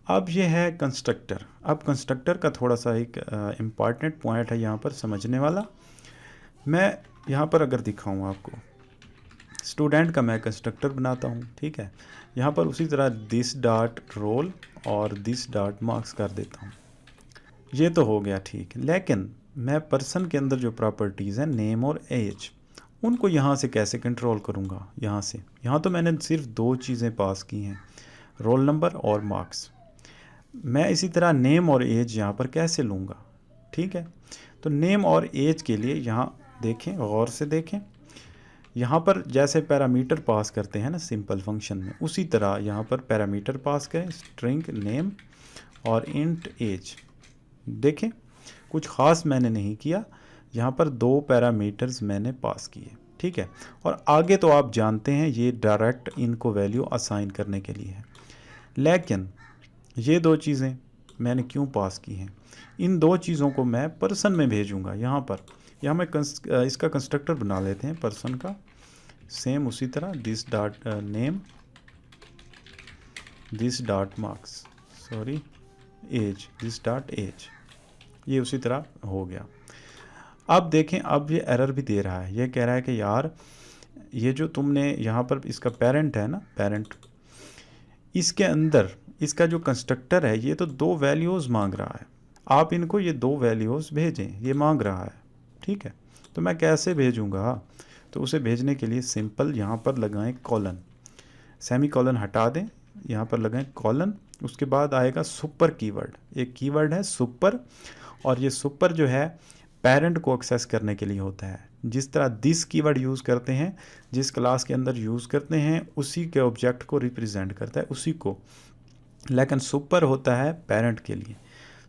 अब ये है कंस्ट्रक्टर। अब कंस्ट्रक्टर का थोड़ा सा एक इम्पॉर्टेंट पॉइंट है यहाँ पर समझने वाला। मैं यहाँ पर अगर दिखाऊँ आपको, स्टूडेंट का मैं कंस्ट्रक्टर बनाता हूँ, ठीक है। यहाँ पर उसी तरह दिस डॉट रोल और दिस डॉट मार्क्स कर देता हूँ। ये तो हो गया ठीक, लेकिन मैं पर्सन के अंदर जो प्रॉपर्टीज़ हैं नेम और एज, उनको यहाँ से कैसे कंट्रोल करूँगा? यहाँ से, यहाँ तो मैंने सिर्फ 2 चीज़ें पास की हैं, रोल नंबर और मार्क्स। मैं इसी तरह नेम और एज यहाँ पर कैसे लूँगा? ठीक है, तो नेम और एज के लिए यहाँ देखें, गौर से देखें, यहाँ पर जैसे पैरामीटर पास करते हैं ना सिंपल फंक्शन में, उसी तरह यहाँ पर पैरामीटर पास करें, स्ट्रिंग नेम और इंट एज। देखें, कुछ ख़ास मैंने नहीं किया, यहाँ पर 2 पैरामीटर्स मैंने पास किए, ठीक है। और आगे तो आप जानते हैं ये डायरेक्ट इनको वैल्यू असाइन करने के लिए है, लेकिन ये 2 चीज़ें मैंने क्यों पास की हैं? इन 2 चीज़ों को मैं पर्सन में भेजूँगा। यहाँ पर यहाँ मैं इसका कंस्ट्रक्टर बना लेते हैं पर्सन का, सेम उसी तरह this dot name, this dot marks, sorry age, this dot age, ये उसी तरह हो गया। अब देखें, अब ये एरर भी दे रहा है, ये कह रहा है कि यार ये जो तुमने यहाँ पर इसका पेरेंट है ना, पेरेंट, इसके अंदर इसका जो कंस्ट्रक्टर है ये तो 2 वैल्यूज़ मांग रहा है, आप इनको ये 2 वैल्यूज़ भेजें, ये मांग रहा है, ठीक है। तो मैं कैसे भेजूँगा? तो उसे भेजने के लिए सिंपल यहाँ पर लगाएं कॉलन, सेमी कॉलन हटा दें, यहाँ पर लगाएं कॉलन, उसके बाद आएगा सुपर कीवर्ड, एक कीवर्ड है सुपर, और ये सुपर जो है पेरेंट को एक्सेस करने के लिए होता है। जिस तरह दिस कीवर्ड यूज़ करते हैं, जिस क्लास के अंदर यूज़ करते हैं उसी के ऑब्जेक्ट को रिप्रेजेंट करता है, उसी को, लेकिन सुपर होता है पेरेंट के लिए।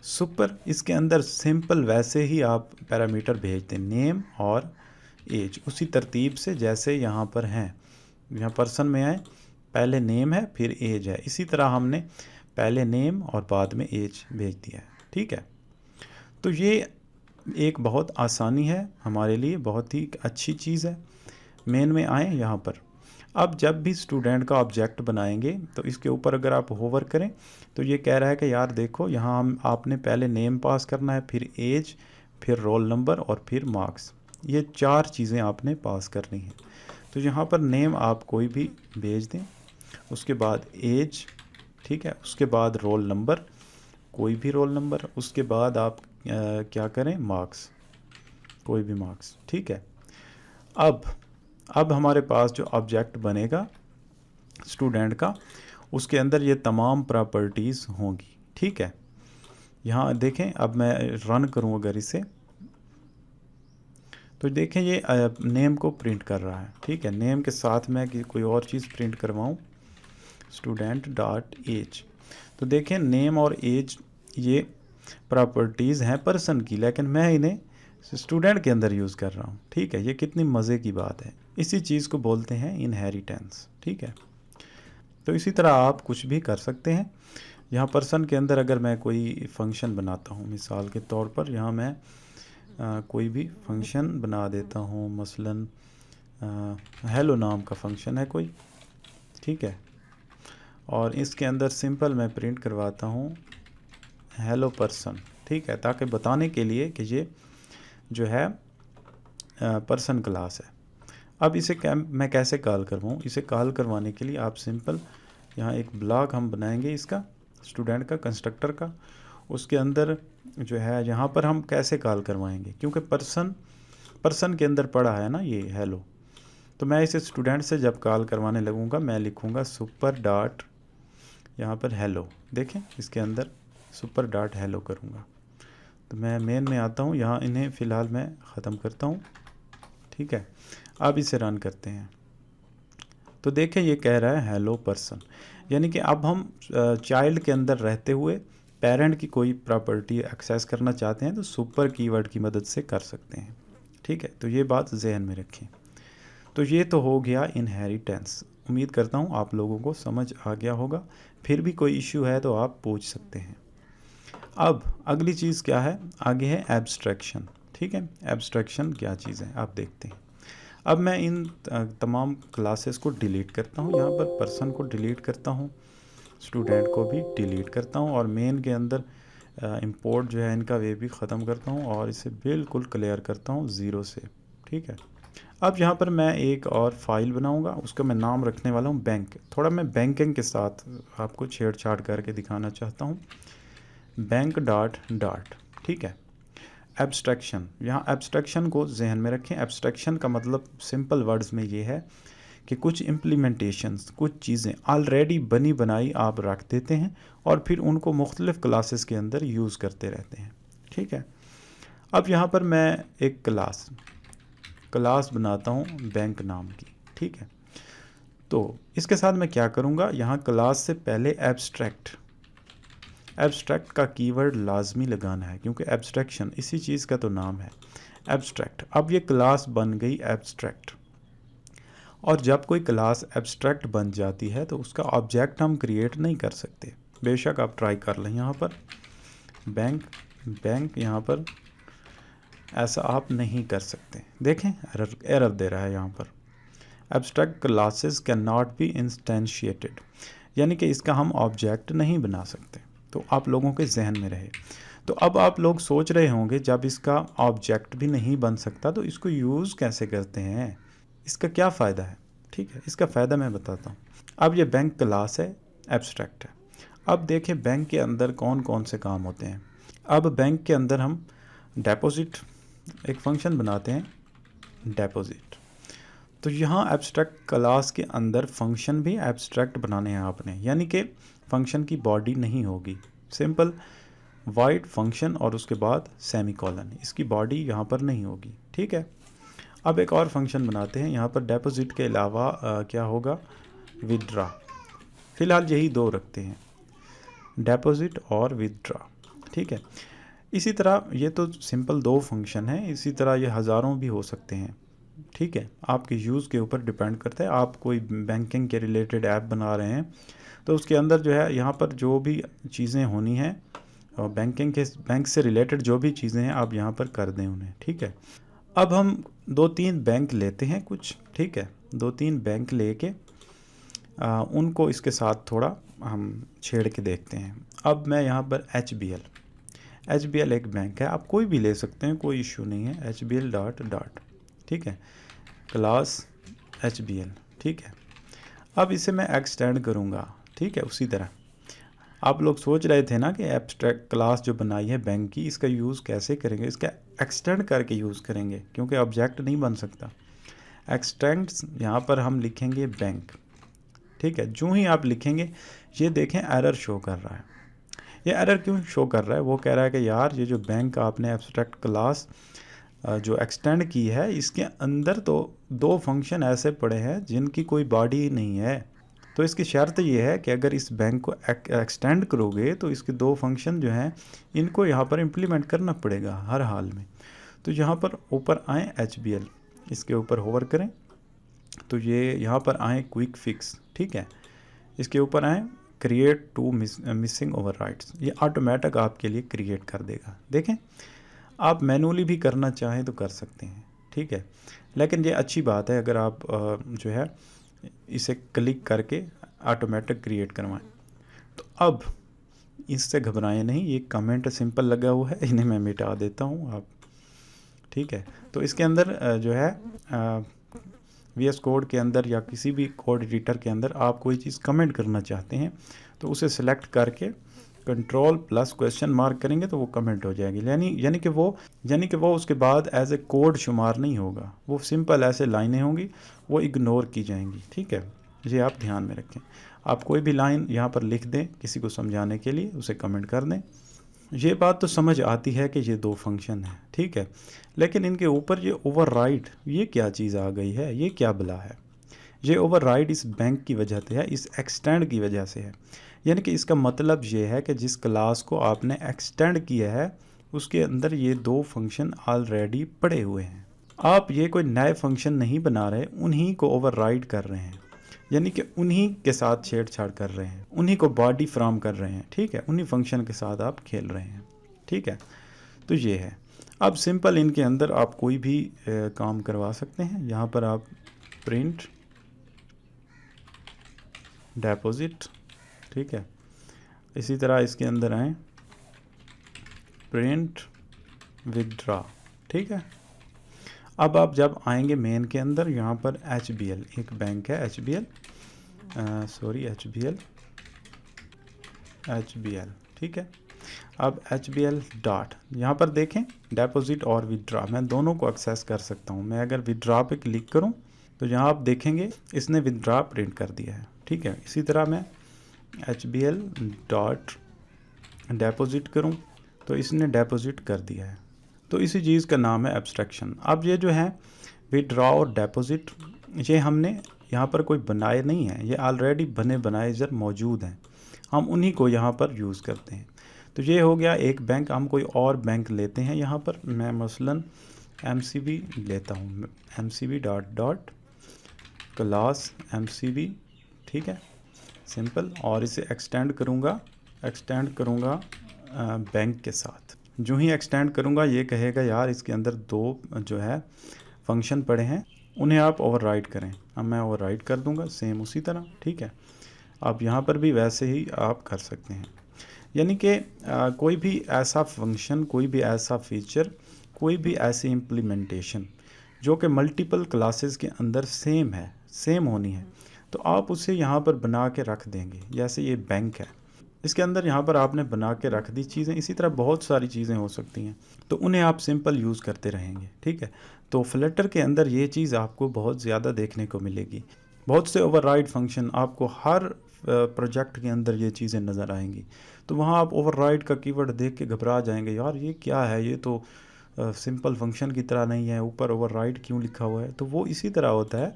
सुपर इसके अंदर सिंपल वैसे ही आप पैरामीटर भेजते हैं, नेम और एज, उसी तरतीब से जैसे यहाँ पर हैं। यहाँ पर्सन में आए, पहले नेम है फिर एज है, इसी तरह हमने पहले नेम और बाद में एज भेज दिया है, ठीक है। तो ये एक बहुत आसानी है हमारे लिए, बहुत ही अच्छी चीज़ है। मेन में आए यहाँ पर, अब जब भी स्टूडेंट का ऑब्जेक्ट बनाएंगे तो इसके ऊपर अगर आप होवर करें तो ये कह रहा है कि यार देखो यहाँ हम आपने पहले नेम पास करना है, फिर एज, फिर रोल नंबर और फिर मार्क्स, ये 4 चीज़ें आपने पास करनी है। तो यहाँ पर नेम आप कोई भी भेज दें, उसके बाद एज, ठीक है, उसके बाद रोल नंबर, कोई भी रोल नंबर, उसके बाद आप क्या करें, मार्क्स, कोई भी मार्क्स, ठीक है। अब हमारे पास जो ऑब्जेक्ट बनेगा स्टूडेंट का, उसके अंदर ये तमाम प्रॉपर्टीज़ होंगी, ठीक है। यहाँ देखें, अब मैं रन करूँ अगर इसे, तो देखें ये नेम को प्रिंट कर रहा है, ठीक है। नेम के साथ मैं कोई और चीज़ प्रिंट करवाऊँ, स्टूडेंट डॉट एज, तो देखें नेम और एज ये प्रॉपर्टीज़ हैं पर्सन की, लेकिन मैं इन्हें स्टूडेंट के अंदर यूज़ कर रहा हूँ, ठीक है। ये कितनी मज़े की बात है, इसी चीज़ को बोलते हैं इनहेरिटेंस, ठीक है। तो इसी तरह आप कुछ भी कर सकते हैं। यहाँ पर्सन के अंदर अगर मैं कोई फंक्शन बनाता हूँ, मिसाल के तौर पर यहाँ मैं कोई भी फंक्शन बना देता हूँ, मसलन हेलो नाम का फंक्शन है कोई, ठीक है, और इसके अंदर सिंपल मैं प्रिंट करवाता हूँ हेलो पर्सन, ठीक है, ताकि बताने के लिए कि ये जो है पर्सन क्लास है। अब इसे मैं कैसे कॉल करवाऊँ? इसे कॉल करवाने के लिए आप सिंपल यहाँ एक ब्लॉक हम बनाएंगे इसका, स्टूडेंट का, कंस्ट्रक्टर का, उसके अंदर जो है यहाँ पर हम कैसे कॉल करवाएंगे, क्योंकि पर्सन के अंदर पड़ा है ना ये हेलो, तो मैं इसे स्टूडेंट से जब कॉल करवाने लगूँगा मैं लिखूँगा सुपर डॉट यहाँ पर हेलो, देखें इसके अंदर सुपर डॉट हेलो करूँगा। तो मैं मेन में आता हूँ, यहाँ इन्हें फ़िलहाल मैं ख़त्म करता हूँ, ठीक है। अब इसे रन करते हैं तो देखें ये कह रहा है हेलो पर्सन, यानी कि अब हम चाइल्ड के अंदर रहते हुए पेरेंट की कोई प्रॉपर्टी एक्सेस करना चाहते हैं तो सुपर कीवर्ड की मदद से कर सकते हैं, ठीक है। तो ये बात जहन में रखें। तो ये तो हो गया इनहेरिटेंस, उम्मीद करता हूँ आप लोगों को समझ आ गया होगा। फिर भी कोई इश्यू है तो आप पूछ सकते हैं। अब अगली चीज़ क्या है, आगे है एब्स्ट्रैक्शन, ठीक है। एब्स्ट्रैक्शन क्या चीज़ है आप देखते हैं। अब मैं इन तमाम क्लासेस को डिलीट करता हूँ, यहाँ पर पर्सन को डिलीट करता हूँ, स्टूडेंट को भी डिलीट करता हूँ, और मेन के अंदर इंपोर्ट जो है इनका वे भी ख़त्म करता हूँ और इसे बिल्कुल क्लियर करता हूँ 0 से, ठीक है। अब यहाँ पर मैं एक और फाइल बनाऊँगा, उसका मैं नाम रखने वाला हूँ बैंक। थोड़ा मैं बैंकिंग के साथ आपको छेड़छाड़ करके दिखाना चाहता हूँ, बैंक डॉट डॉट, ठीक है। एब्स्ट्रैक्शन, यहाँ एब्स्ट्रैक्शन को जहन में रखें। एब्स्ट्रैक्शन का मतलब सिंपल वर्ड्स में ये है कि कुछ इम्प्लीमेंटेशंस, कुछ चीज़ें ऑलरेडी बनी बनाई आप रख देते हैं और फिर उनको मुख्तलिफ़ क्लासेस के अंदर यूज़ करते रहते हैं, ठीक है। अब यहाँ पर मैं एक क्लास बनाता हूँ बैंक नाम की, ठीक है। तो इसके साथ मैं क्या करूँगा, यहाँ क्लास से पहले एब्स्ट्रैक्ट का कीवर्ड लाजमी लगाना है, क्योंकि एब्स्ट्रैक्शन इसी चीज़ का तो नाम है, एब्स्ट्रैक्ट। अब ये क्लास बन गई एब्स्ट्रैक्ट, और जब कोई क्लास एब्स्ट्रैक्ट बन जाती है तो उसका ऑब्जेक्ट हम क्रिएट नहीं कर सकते। बेशक आप ट्राई कर लें, यहाँ पर बैंक यहाँ पर ऐसा आप नहीं कर सकते। देखें एरर दे रहा है यहाँ पर, abstract classes can not be instantiated, यानी कि इसका हम ऑब्जेक्ट नहीं बना सकते। तो आप लोगों के जहन में रहे। तो अब आप लोग सोच रहे होंगे जब इसका ऑब्जेक्ट भी नहीं बन सकता तो इसको यूज़ कैसे करते हैं, इसका क्या फ़ायदा है। ठीक है, इसका फ़ायदा मैं बताता हूँ। अब ये बैंक क्लास है, एब्स्ट्रैक्ट है। अब देखें बैंक के अंदर कौन कौन से काम होते हैं। अब बैंक के अंदर हम डिपॉजिट एक फ़ंक्शन बनाते हैं, डिपॉजिट। तो यहाँ एब्स्ट्रैक्ट क्लास के अंदर फंक्शन भी एब्स्ट्रैक्ट बनाने हैं आपने, यानी कि फंक्शन की बॉडी नहीं होगी, सिंपल वाइड फंक्शन और उसके बाद सेमीकोलन, इसकी बॉडी यहाँ पर नहीं होगी। ठीक है, अब एक और फंक्शन बनाते हैं। यहाँ पर डिपॉजिट के अलावा क्या होगा, विदड्रा। फ़िलहाल यही दो रखते हैं, डिपॉजिट और विदड्रा। ठीक है, इसी तरह ये तो सिंपल दो फंक्शन हैं, इसी तरह ये हज़ारों भी हो सकते हैं। ठीक है, आपके यूज़ के ऊपर डिपेंड करता है। आप कोई बैंकिंग के रिलेटेड ऐप बना रहे हैं तो उसके अंदर जो है यहाँ पर जो भी चीज़ें होनी हैं और बैंक से रिलेटेड जो भी चीज़ें हैं आप यहाँ पर कर दें उन्हें। ठीक है, अब हम 2-3 बैंक लेते हैं कुछ। ठीक है, 2-3 बैंक लेके उनको इसके साथ थोड़ा हम छेड़ के देखते हैं। अब मैं यहाँ पर HBL एक बैंक है, आप कोई भी ले सकते हैं, कोई इशू नहीं है। HBL डॉट ठीक है, क्लास HBL। ठीक है, अब इसे मैं एक्सटेंड करूँगा। ठीक है, उसी तरह आप लोग सोच रहे थे ना कि एब्स्ट्रैक्ट क्लास जो बनाई है बैंक की, इसका यूज़ कैसे करेंगे, इसका एक्सटेंड करके यूज़ करेंगे क्योंकि ऑब्जेक्ट नहीं बन सकता। एक्सटेंड यहाँ पर हम लिखेंगे बैंक। ठीक है, जो ही आप लिखेंगे ये देखें एरर शो कर रहा है। ये एरर क्यों शो कर रहा है, वो कह रहा है कि यार ये जो बैंक आपने एब्स्ट्रैक्ट क्लास जो एक्सटेंड की है इसके अंदर तो 2 फंक्शन ऐसे पड़े हैं जिनकी कोई बॉडी नहीं है। तो इसकी शर्त ये है कि अगर इस बैंक को एक्सटेंड करोगे तो इसके 2 फंक्शन जो हैं इनको यहाँ पर इम्प्लीमेंट करना पड़ेगा हर हाल में। तो यहाँ पर ऊपर आएँ HBL, इसके ऊपर होवर करें तो ये यहाँ पर आएँ क्विक फिक्स। ठीक है, इसके ऊपर आएँ क्रिएट टू मिसिंग ओवरराइड्स, ये ऑटोमेटिक आपके लिए क्रिएट कर देगा। देखें, आप मैनुअली भी करना चाहें तो कर सकते हैं। ठीक है, लेकिन ये अच्छी बात है अगर आप जो है इसे क्लिक करके ऑटोमेटिक क्रिएट करवाएं। तो अब इससे घबराएं नहीं, ये कमेंट सिंपल लगा हुआ है, इन्हें मैं मिटा देता हूँ आप। ठीक है, तो इसके अंदर जो है VS कोड के अंदर या किसी भी कोड एडिटर के अंदर आप कोई चीज़ कमेंट करना चाहते हैं तो उसे सेलेक्ट करके कंट्रोल प्लस क्वेश्चन मार्क करेंगे तो वो कमेंट हो जाएगी। यानी कि वो उसके बाद एज ए कोड शुमार नहीं होगा, वो सिंपल ऐसे लाइनें होंगी, वो इग्नोर की जाएंगी। ठीक है, ये आप ध्यान में रखें। आप कोई भी लाइन यहाँ पर लिख दें किसी को समझाने के लिए, उसे कमेंट कर दें। ये बात तो समझ आती है कि ये 2 फंक्शन हैं। ठीक है, लेकिन इनके ऊपर ये ओवरराइड, ये क्या चीज़ आ गई है, ये क्या बला है। ये ओवरराइड इस बैंक की वजह से है, इस एक्सटेंड की वजह से है। यानी कि इसका मतलब ये है कि जिस क्लास को आपने एक्सटेंड किया है उसके अंदर ये 2 फंक्शन ऑलरेडी पड़े हुए हैं। आप ये कोई नए फंक्शन नहीं बना रहे, उन्हीं को ओवरराइड कर रहे हैं, यानी कि उन्हीं के साथ छेड़छाड़ कर रहे हैं, उन्हीं को बॉडी फ्राम कर रहे हैं। ठीक है, उन्हीं फंक्शन के साथ आप खेल रहे हैं। ठीक है, तो ये है। अब सिंपल इनके अंदर आप कोई भी काम करवा सकते हैं। यहाँ पर आप प्रिंट डिपॉजिट, ठीक है, इसी तरह इसके अंदर आए प्रिंट विदड्रा। ठीक है, अब आप जब आएंगे मेन के अंदर, यहाँ पर HBL एक बैंक है, HBL। ठीक है, अब HBL डॉट, यहाँ पर देखें डिपॉजिट और विदड्रॉ, मैं दोनों को एक्सेस कर सकता हूँ। मैं अगर विदड्रॉ पे क्लिक करूँ तो यहाँ आप देखेंगे इसने विदड्रॉ प्रिंट कर दिया है, ठीक है। इसी तरह मैं HBL डॉट डिपॉजिट करूँ तो इसने डिपॉजिट कर दिया है। तो इसी चीज़ का नाम है एब्स्ट्रैक्शन। अब ये जो है विदड्रॉ और डिपॉजिट, ये हमने यहाँ पर कोई बनाए नहीं है, ये ऑलरेडी बने बनाए जर मौजूद हैं, हम उन्हीं को यहाँ पर यूज़ करते हैं। तो ये हो गया एक बैंक। हम कोई और बैंक लेते हैं, यहाँ पर मैं मसलन MCB लेता हूँ, MCB dot dot class MCB, ठीक है, सिंपल। और इसे एक्सटेंड करूँगा बैंक के साथ। जो ही एक्सटेंड करूँगा ये कहेगा यार इसके अंदर दो जो है फंक्शन पड़े हैं, उन्हें आप ओवरराइड करें। अब मैं ओवरराइड कर दूँगा सेम उसी तरह, ठीक है। अब यहाँ पर भी वैसे ही आप कर सकते हैं, यानी कि कोई भी ऐसा फंक्शन, कोई भी ऐसा फीचर, कोई भी ऐसी इम्प्लीमेंटेशन जो कि मल्टीपल क्लासेस के अंदर सेम होनी है, तो आप उसे यहाँ पर बना के रख देंगे। जैसे ये बैंक है, इसके अंदर यहाँ पर आपने बना के रख दी चीज़ें, इसी तरह बहुत सारी चीज़ें हो सकती हैं, तो उन्हें आप सिंपल यूज़ करते रहेंगे, ठीक है। तो फ्लटर के अंदर ये चीज़ आपको बहुत ज़्यादा देखने को मिलेगी। बहुत से ओवरराइड फंक्शन आपको हर प्रोजेक्ट के अंदर ये चीज़ें नज़र आएंगी, तो वहाँ आप ओवरराइड का कीवर्ड देख के घबरा जाएंगे, यार ये क्या है, ये तो सिंपल फंक्शन की तरह नहीं है, ऊपर ओवरराइड क्यों लिखा हुआ है। तो वो इसी तरह होता है,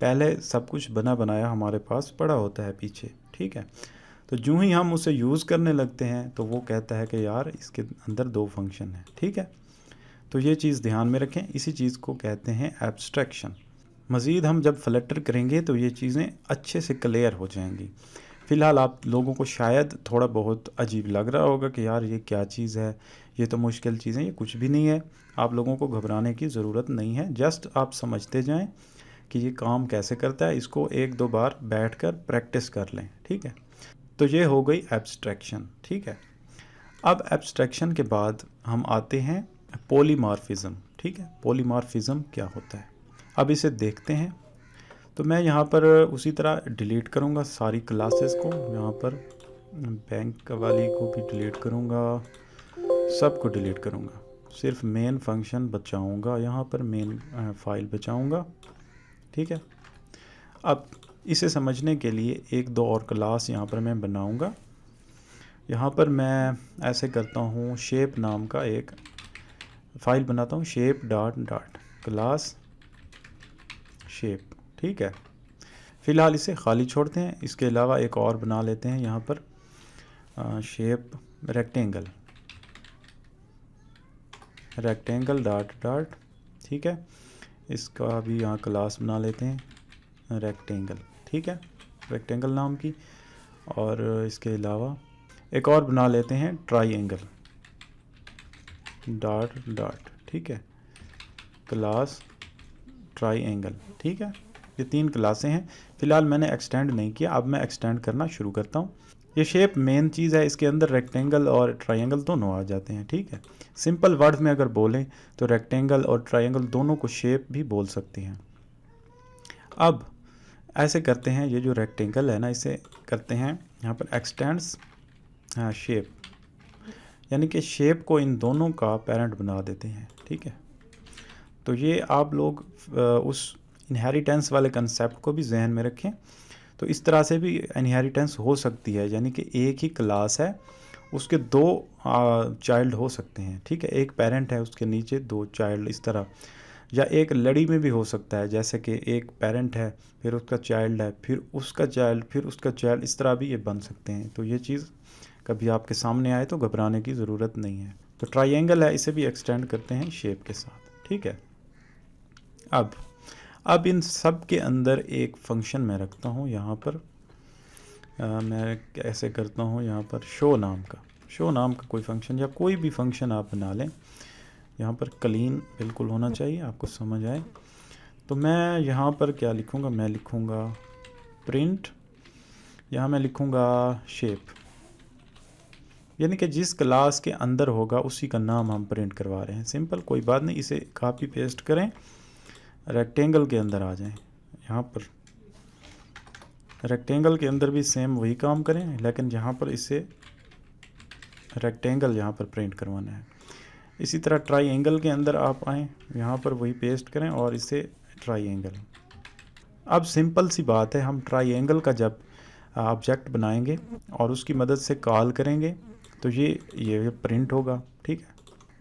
पहले सब कुछ बना बनाया हमारे पास पड़ा होता है पीछे, ठीक है। तो जो ही हम उसे यूज़ करने लगते हैं तो वो कहता है कि यार इसके अंदर दो फंक्शन है, ठीक है। तो ये चीज़ ध्यान में रखें, इसी चीज़ को कहते हैं एब्स्ट्रैक्शन। मज़ीद हम जब फ्लटर करेंगे तो ये चीज़ें अच्छे से क्लियर हो जाएंगी। फ़िलहाल आप लोगों को शायद थोड़ा बहुत अजीब लग रहा होगा कि यार ये क्या चीज़ है, ये तो मुश्किल चीज़ें, ये कुछ भी नहीं है। आप लोगों को घबराने की ज़रूरत नहीं है, जस्ट आप समझते जाएं कि ये काम कैसे करता है। इसको एक दो बार बैठकर प्रैक्टिस कर लें, ठीक है। तो ये हो गई एब्स्ट्रैक्शन, ठीक है। अब एब्स्ट्रैक्शन के बाद हम आते हैं पॉलीमॉर्फिज्म, ठीक है। पॉलीमॉर्फिज्म क्या होता है, अब इसे देखते हैं। तो मैं यहाँ पर उसी तरह डिलीट करूँगा सारी क्लासेस को, यहाँ पर बैंक वाली को भी डिलीट करूँगा, सबको डिलीट करूँगा, सिर्फ मेन फंक्शन बचाऊँगा, यहाँ पर मेन फाइल बचाऊँगा, ठीक है। अब इसे समझने के लिए एक दो और क्लास यहाँ पर मैं बनाऊँगा। यहाँ पर मैं ऐसे करता हूँ, शेप नाम का एक फ़ाइल बनाता हूँ, shape dot dot class shape, ठीक है। फ़िलहाल इसे खाली छोड़ते हैं। इसके अलावा एक और बना लेते हैं यहाँ पर शेप रेक्टेंगल डॉट डॉट, ठीक है। इसका भी यहाँ क्लास बना लेते हैं रेक्टेंगल, ठीक है, रेक्टेंगल नाम की। और इसके अलावा एक और बना लेते हैं ट्राइएंगल डॉट डॉट, ठीक है, क्लास ट्राइएंगल, ठीक है। ये तीन क्लासें हैं। फ़िलहाल मैंने एक्सटेंड नहीं किया, अब मैं एक्सटेंड करना शुरू करता हूँ। ये शेप मेन चीज़ है, इसके अंदर रेक्टेंगल और ट्राइएंगल दोनों आ जाते हैं, ठीक है। सिंपल वर्ड में अगर बोलें तो रेक्टेंगल और ट्राइएंगल दोनों को शेप भी बोल सकते हैं। अब ऐसे करते हैं, ये जो रेक्टेंगल है ना, इसे करते हैं यहाँ पर एक्सटेंड्स शेप, यानी कि शेप को इन दोनों का पेरेंट बना देते हैं, ठीक है। तो ये आप लोग उस इनहेरिटेंस वाले कंसेप्ट को भी जहन में रखें। तो इस तरह से भी इनहेरिटेंस हो सकती है, यानी कि एक ही क्लास है, उसके दो चाइल्ड हो सकते हैं, ठीक है। एक पेरेंट है, उसके नीचे दो चाइल्ड, इस तरह। या एक लड़ी में भी हो सकता है, जैसे कि एक पेरेंट है, फिर उसका चाइल्ड है, फिर उसका चाइल्ड, फिर उसका चाइल्ड, इस तरह भी ये बन सकते हैं। तो ये चीज़ कभी आपके सामने आए तो घबराने की ज़रूरत नहीं है। तो ट्राइएंगल है, इसे भी एक्सटेंड करते हैं शेप के साथ, ठीक है। अब इन सब के अंदर एक फंक्शन मैं रखता हूँ यहाँ पर। मैं कैसे करता हूँ, यहाँ पर शो नाम का कोई फंक्शन, या कोई भी फंक्शन आप बना लें। यहाँ पर क्लीन बिल्कुल होना चाहिए, आपको समझ आए। तो मैं यहाँ पर क्या लिखूँगा, मैं लिखूँगा प्रिंट, यहाँ मैं लिखूँगा शेप, यानी कि जिस क्लास के अंदर होगा उसी का नाम हम प्रिंट करवा रहे हैं। सिंपल, कोई बात नहीं। इसे कॉपी पेस्ट करें, रेक्टेंगल के अंदर आ जाएं। यहाँ पर रेक्टेंगल के अंदर भी सेम वही काम करें, लेकिन यहाँ पर इसे रेक्टेंगल यहाँ पर प्रिंट करवाना है। इसी तरह ट्राइएंगल के अंदर आप आएँ, यहाँ पर वही पेस्ट करें और इसे ट्राइएंगल। अब सिंपल सी बात है, हम ट्राइएंगल का जब ऑब्जेक्ट बनाएंगे और उसकी मदद से कॉल करेंगे तो ये प्रिंट होगा, ठीक है।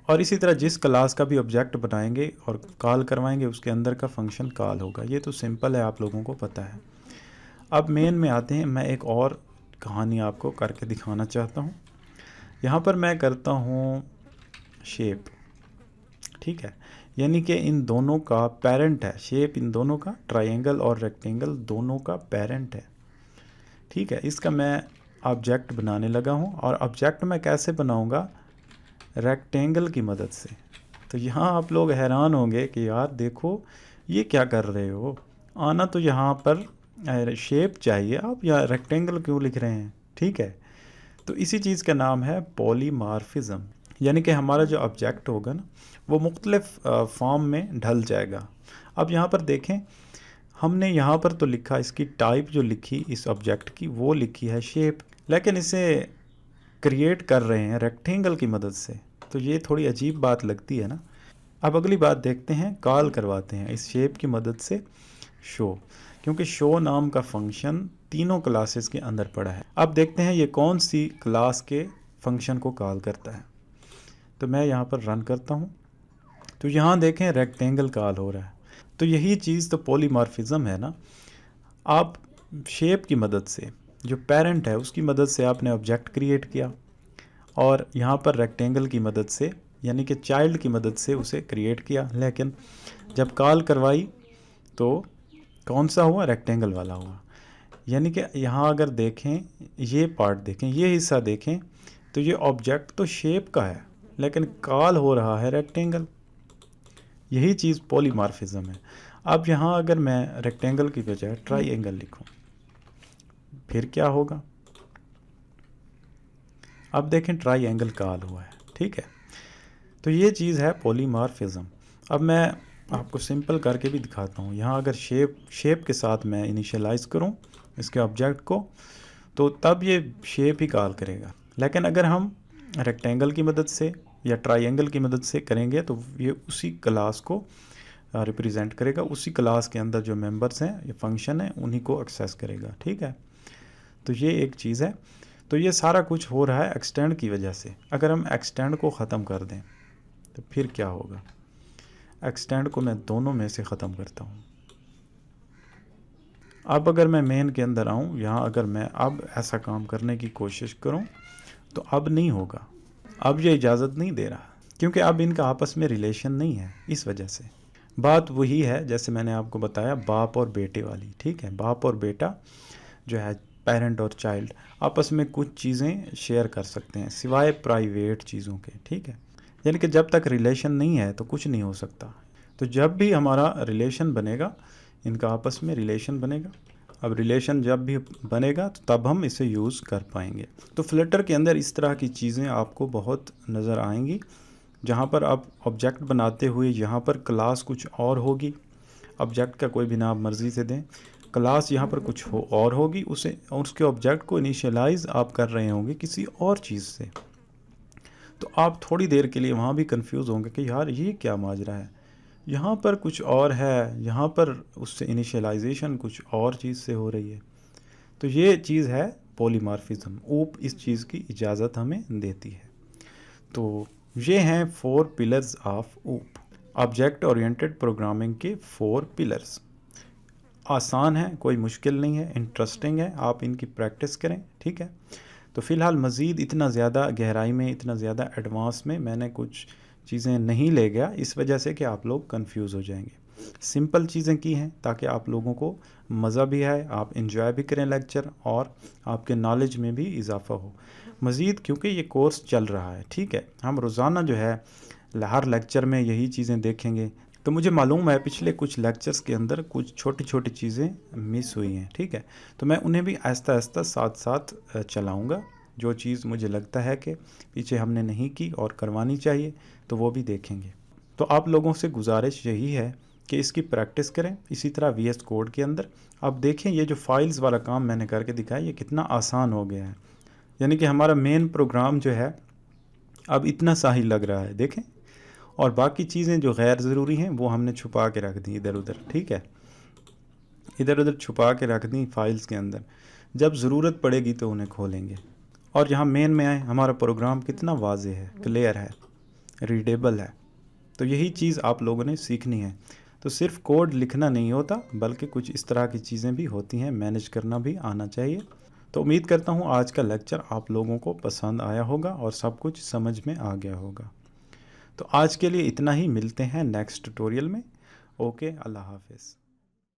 और इसी तरह जिस क्लास का भी ऑब्जेक्ट बनाएंगे और कॉल करवाएंगे उसके अंदर का फंक्शन कॉल होगा। ये तो सिंपल है, आप लोगों को पता है। अब मेन में आते हैं, मैं एक और कहानी आपको करके दिखाना चाहता हूँ। यहाँ पर मैं करता हूँ शेप, ठीक है, यानी कि इन दोनों का पेरेंट है शेप, इन दोनों का ट्राइंगल और रेक्टेंगल दोनों का पेरेंट है, ठीक है। इसका मैं ऑब्जेक्ट बनाने लगा हूँ और ऑब्जेक्ट मैं कैसे बनाऊँगा, रेक्टेंगल की मदद से। तो यहाँ आप लोग हैरान होंगे कि यार देखो ये क्या कर रहे हो, आना तो यहाँ पर शेप चाहिए, आप यहाँ रेक्टेंगल क्यों लिख रहे हैं, ठीक है। तो इसी चीज़ का नाम है पॉलीमार्फिज्म, यानी कि हमारा जो ऑब्जेक्ट होगा ना वो मुख्तलिफ फॉर्म में ढल जाएगा। अब यहाँ पर देखें, हमने यहाँ पर तो लिखा, इसकी टाइप जो लिखी इस ऑब्जेक्ट की वो लिखी है शेप, लेकिन इसे क्रिएट कर रहे हैं रेक्टेंगल की मदद से। तो ये थोड़ी अजीब बात लगती है ना। अब अगली बात देखते हैं, कॉल करवाते हैं इस शेप की मदद से शो, क्योंकि शो नाम का फंक्शन तीनों क्लासेस के अंदर पड़ा है। अब देखते हैं ये कौन सी क्लास के फंक्शन को कॉल करता है। तो मैं यहाँ पर रन करता हूँ, तो यहाँ देखें रेक्टेंगल कॉल हो रहा है। तो यही चीज़ तो पॉलीमॉर्फिज्म है ना। आप शेप की मदद से, जो पेरेंट है उसकी मदद से आपने ऑब्जेक्ट क्रिएट किया और यहाँ पर रेक्टेंगल की मदद से यानी कि चाइल्ड की मदद से उसे क्रिएट किया, लेकिन जब कॉल करवाई तो कौन सा हुआ, रेक्टेंगल वाला हुआ। यानी कि यहाँ अगर देखें, ये पार्ट देखें, ये हिस्सा देखें, तो ये ऑब्जेक्ट तो शेप का है लेकिन कॉल हो रहा है रेक्टेंगल। यही चीज़ पॉलीमॉर्फिज्म है। अब यहाँ अगर मैं रेक्टेंगल की बजाय ट्राइएंगल लिखूँ फिर क्या होगा, अब देखें ट्राइएंगल कॉल हुआ है, ठीक है। तो ये चीज़ है पॉलीमॉर्फिज्म। अब मैं आपको सिंपल करके भी दिखाता हूँ। यहाँ अगर शेप के साथ मैं इनिशियलाइज करूँ इसके ऑब्जेक्ट को तो तब ये शेप ही कॉल करेगा, लेकिन अगर हम रेक्टेंगल की मदद से या ट्राइएंगल की मदद से करेंगे तो ये उसी क्लास को रिप्रेजेंट करेगा, उसी क्लास के अंदर जो मेंबर्स हैं ये फंक्शन है उन्हीं को एक्सेस करेगा, ठीक है। तो ये एक चीज़ है। तो ये सारा कुछ हो रहा है एक्सटेंड की वजह से। अगर हम एक्सटेंड को ख़त्म कर दें तो फिर क्या होगा, एक्सटेंड को मैं दोनों में से ख़त्म करता हूँ। अब अगर मैं मेन के अंदर आऊँ, यहाँ अगर मैं अब ऐसा काम करने की कोशिश करूँ तो अब नहीं होगा, अब ये इजाज़त नहीं दे रहा, क्योंकि अब इनका आपस में रिलेशन नहीं है। इस वजह से बात वही है जैसे मैंने आपको बताया बाप और बेटे वाली, ठीक है। बाप और बेटा जो है, पेरेंट और चाइल्ड, आपस में कुछ चीज़ें शेयर कर सकते हैं सिवाय प्राइवेट चीज़ों के, ठीक है। यानी कि जब तक रिलेशन नहीं है तो कुछ नहीं हो सकता। तो जब भी हमारा रिलेशन बनेगा, इनका आपस में रिलेशन बनेगा, अब रिलेशन जब भी बनेगा तो तब हम इसे यूज़ कर पाएंगे। तो फ्लटर के अंदर इस तरह की चीज़ें आपको बहुत नज़र आएंगी, जहाँ पर आप ऑब्जेक्ट बनाते हुए यहाँ पर क्लास कुछ और होगी, ऑब्जेक्ट का कोई भी नाम मर्ज़ी से दें, क्लास यहाँ पर कुछ और होगी, उसे उसके ऑब्जेक्ट को इनिशियलाइज आप कर रहे होंगे किसी और चीज़ से। तो आप थोड़ी देर के लिए वहाँ भी कंफ्यूज होंगे कि यार ये क्या माजरा है, यहाँ पर कुछ और है, यहाँ पर उससे इनिशियलाइजेशन कुछ और चीज़ से हो रही है। तो ये चीज़ है पॉलीमॉर्फिज्म। ऊप इस चीज़ की इजाज़त हमें देती है। तो ये हैं 4 पिलर्स ऑफ ऊप, ऑब्जेक्ट ओरिएंटेड प्रोग्रामिंग के 4 पिलर्स। आसान है, कोई मुश्किल नहीं है, इंटरेस्टिंग है, आप इनकी प्रैक्टिस करें, ठीक है। तो फ़िलहाल मज़ीद इतना ज़्यादा गहराई में, इतना ज़्यादा एडवांस में मैंने कुछ चीज़ें नहीं ले गया, इस वजह से कि आप लोग कंफ्यूज हो जाएंगे। सिंपल चीज़ें की हैं ताकि आप लोगों को मज़ा भी आए, आप इंजॉय भी करें लेक्चर और आपके नॉलेज में भी इजाफ़ा हो मज़ीद, क्योंकि ये कोर्स चल रहा है, ठीक है। हम रोज़ाना जो है हर लेक्चर में यही चीज़ें देखेंगे। तो मुझे मालूम है पिछले कुछ लेक्चर्स के अंदर कुछ छोटी छोटी चीज़ें मिस हुई हैं, ठीक है। तो मैं उन्हें भी आहिस्ता आहिस्ता साथ साथ चलाऊँगा। जो चीज़ मुझे लगता है कि पीछे हमने नहीं की और करवानी चाहिए तो वो भी देखेंगे। तो आप लोगों से गुजारिश यही है कि इसकी प्रैक्टिस करें। इसी तरह VS कोड के अंदर आप देखें, ये जो फाइल्स वाला काम मैंने करके दिखाया ये कितना आसान हो गया है। यानी कि हमारा मेन प्रोग्राम जो है अब इतना सा ही लग रहा है, देखें। और बाकी चीज़ें जो गैर ज़रूरी हैं वो हमने छुपा के रख दी इधर उधर, ठीक है, इधर उधर छुपा के रख दी फाइल्स के अंदर। जब ज़रूरत पड़ेगी तो उन्हें खोलेंगे। और यहाँ मेन में आए, हमारा प्रोग्राम कितना वाज़ेह है, क्लियर है, रीडेबल है। तो यही चीज़ आप लोगों ने सीखनी है। तो सिर्फ कोड लिखना नहीं होता, बल्कि कुछ इस तरह की चीज़ें भी होती हैं, मैनेज करना भी आना चाहिए। तो उम्मीद करता हूँ आज का लेक्चर आप लोगों को पसंद आया होगा और सब कुछ समझ में आ गया होगा। तो आज के लिए इतना ही, मिलते हैं नेक्स्ट ट्यूटोरियल में। ओके, अल्लाह हाफिज़।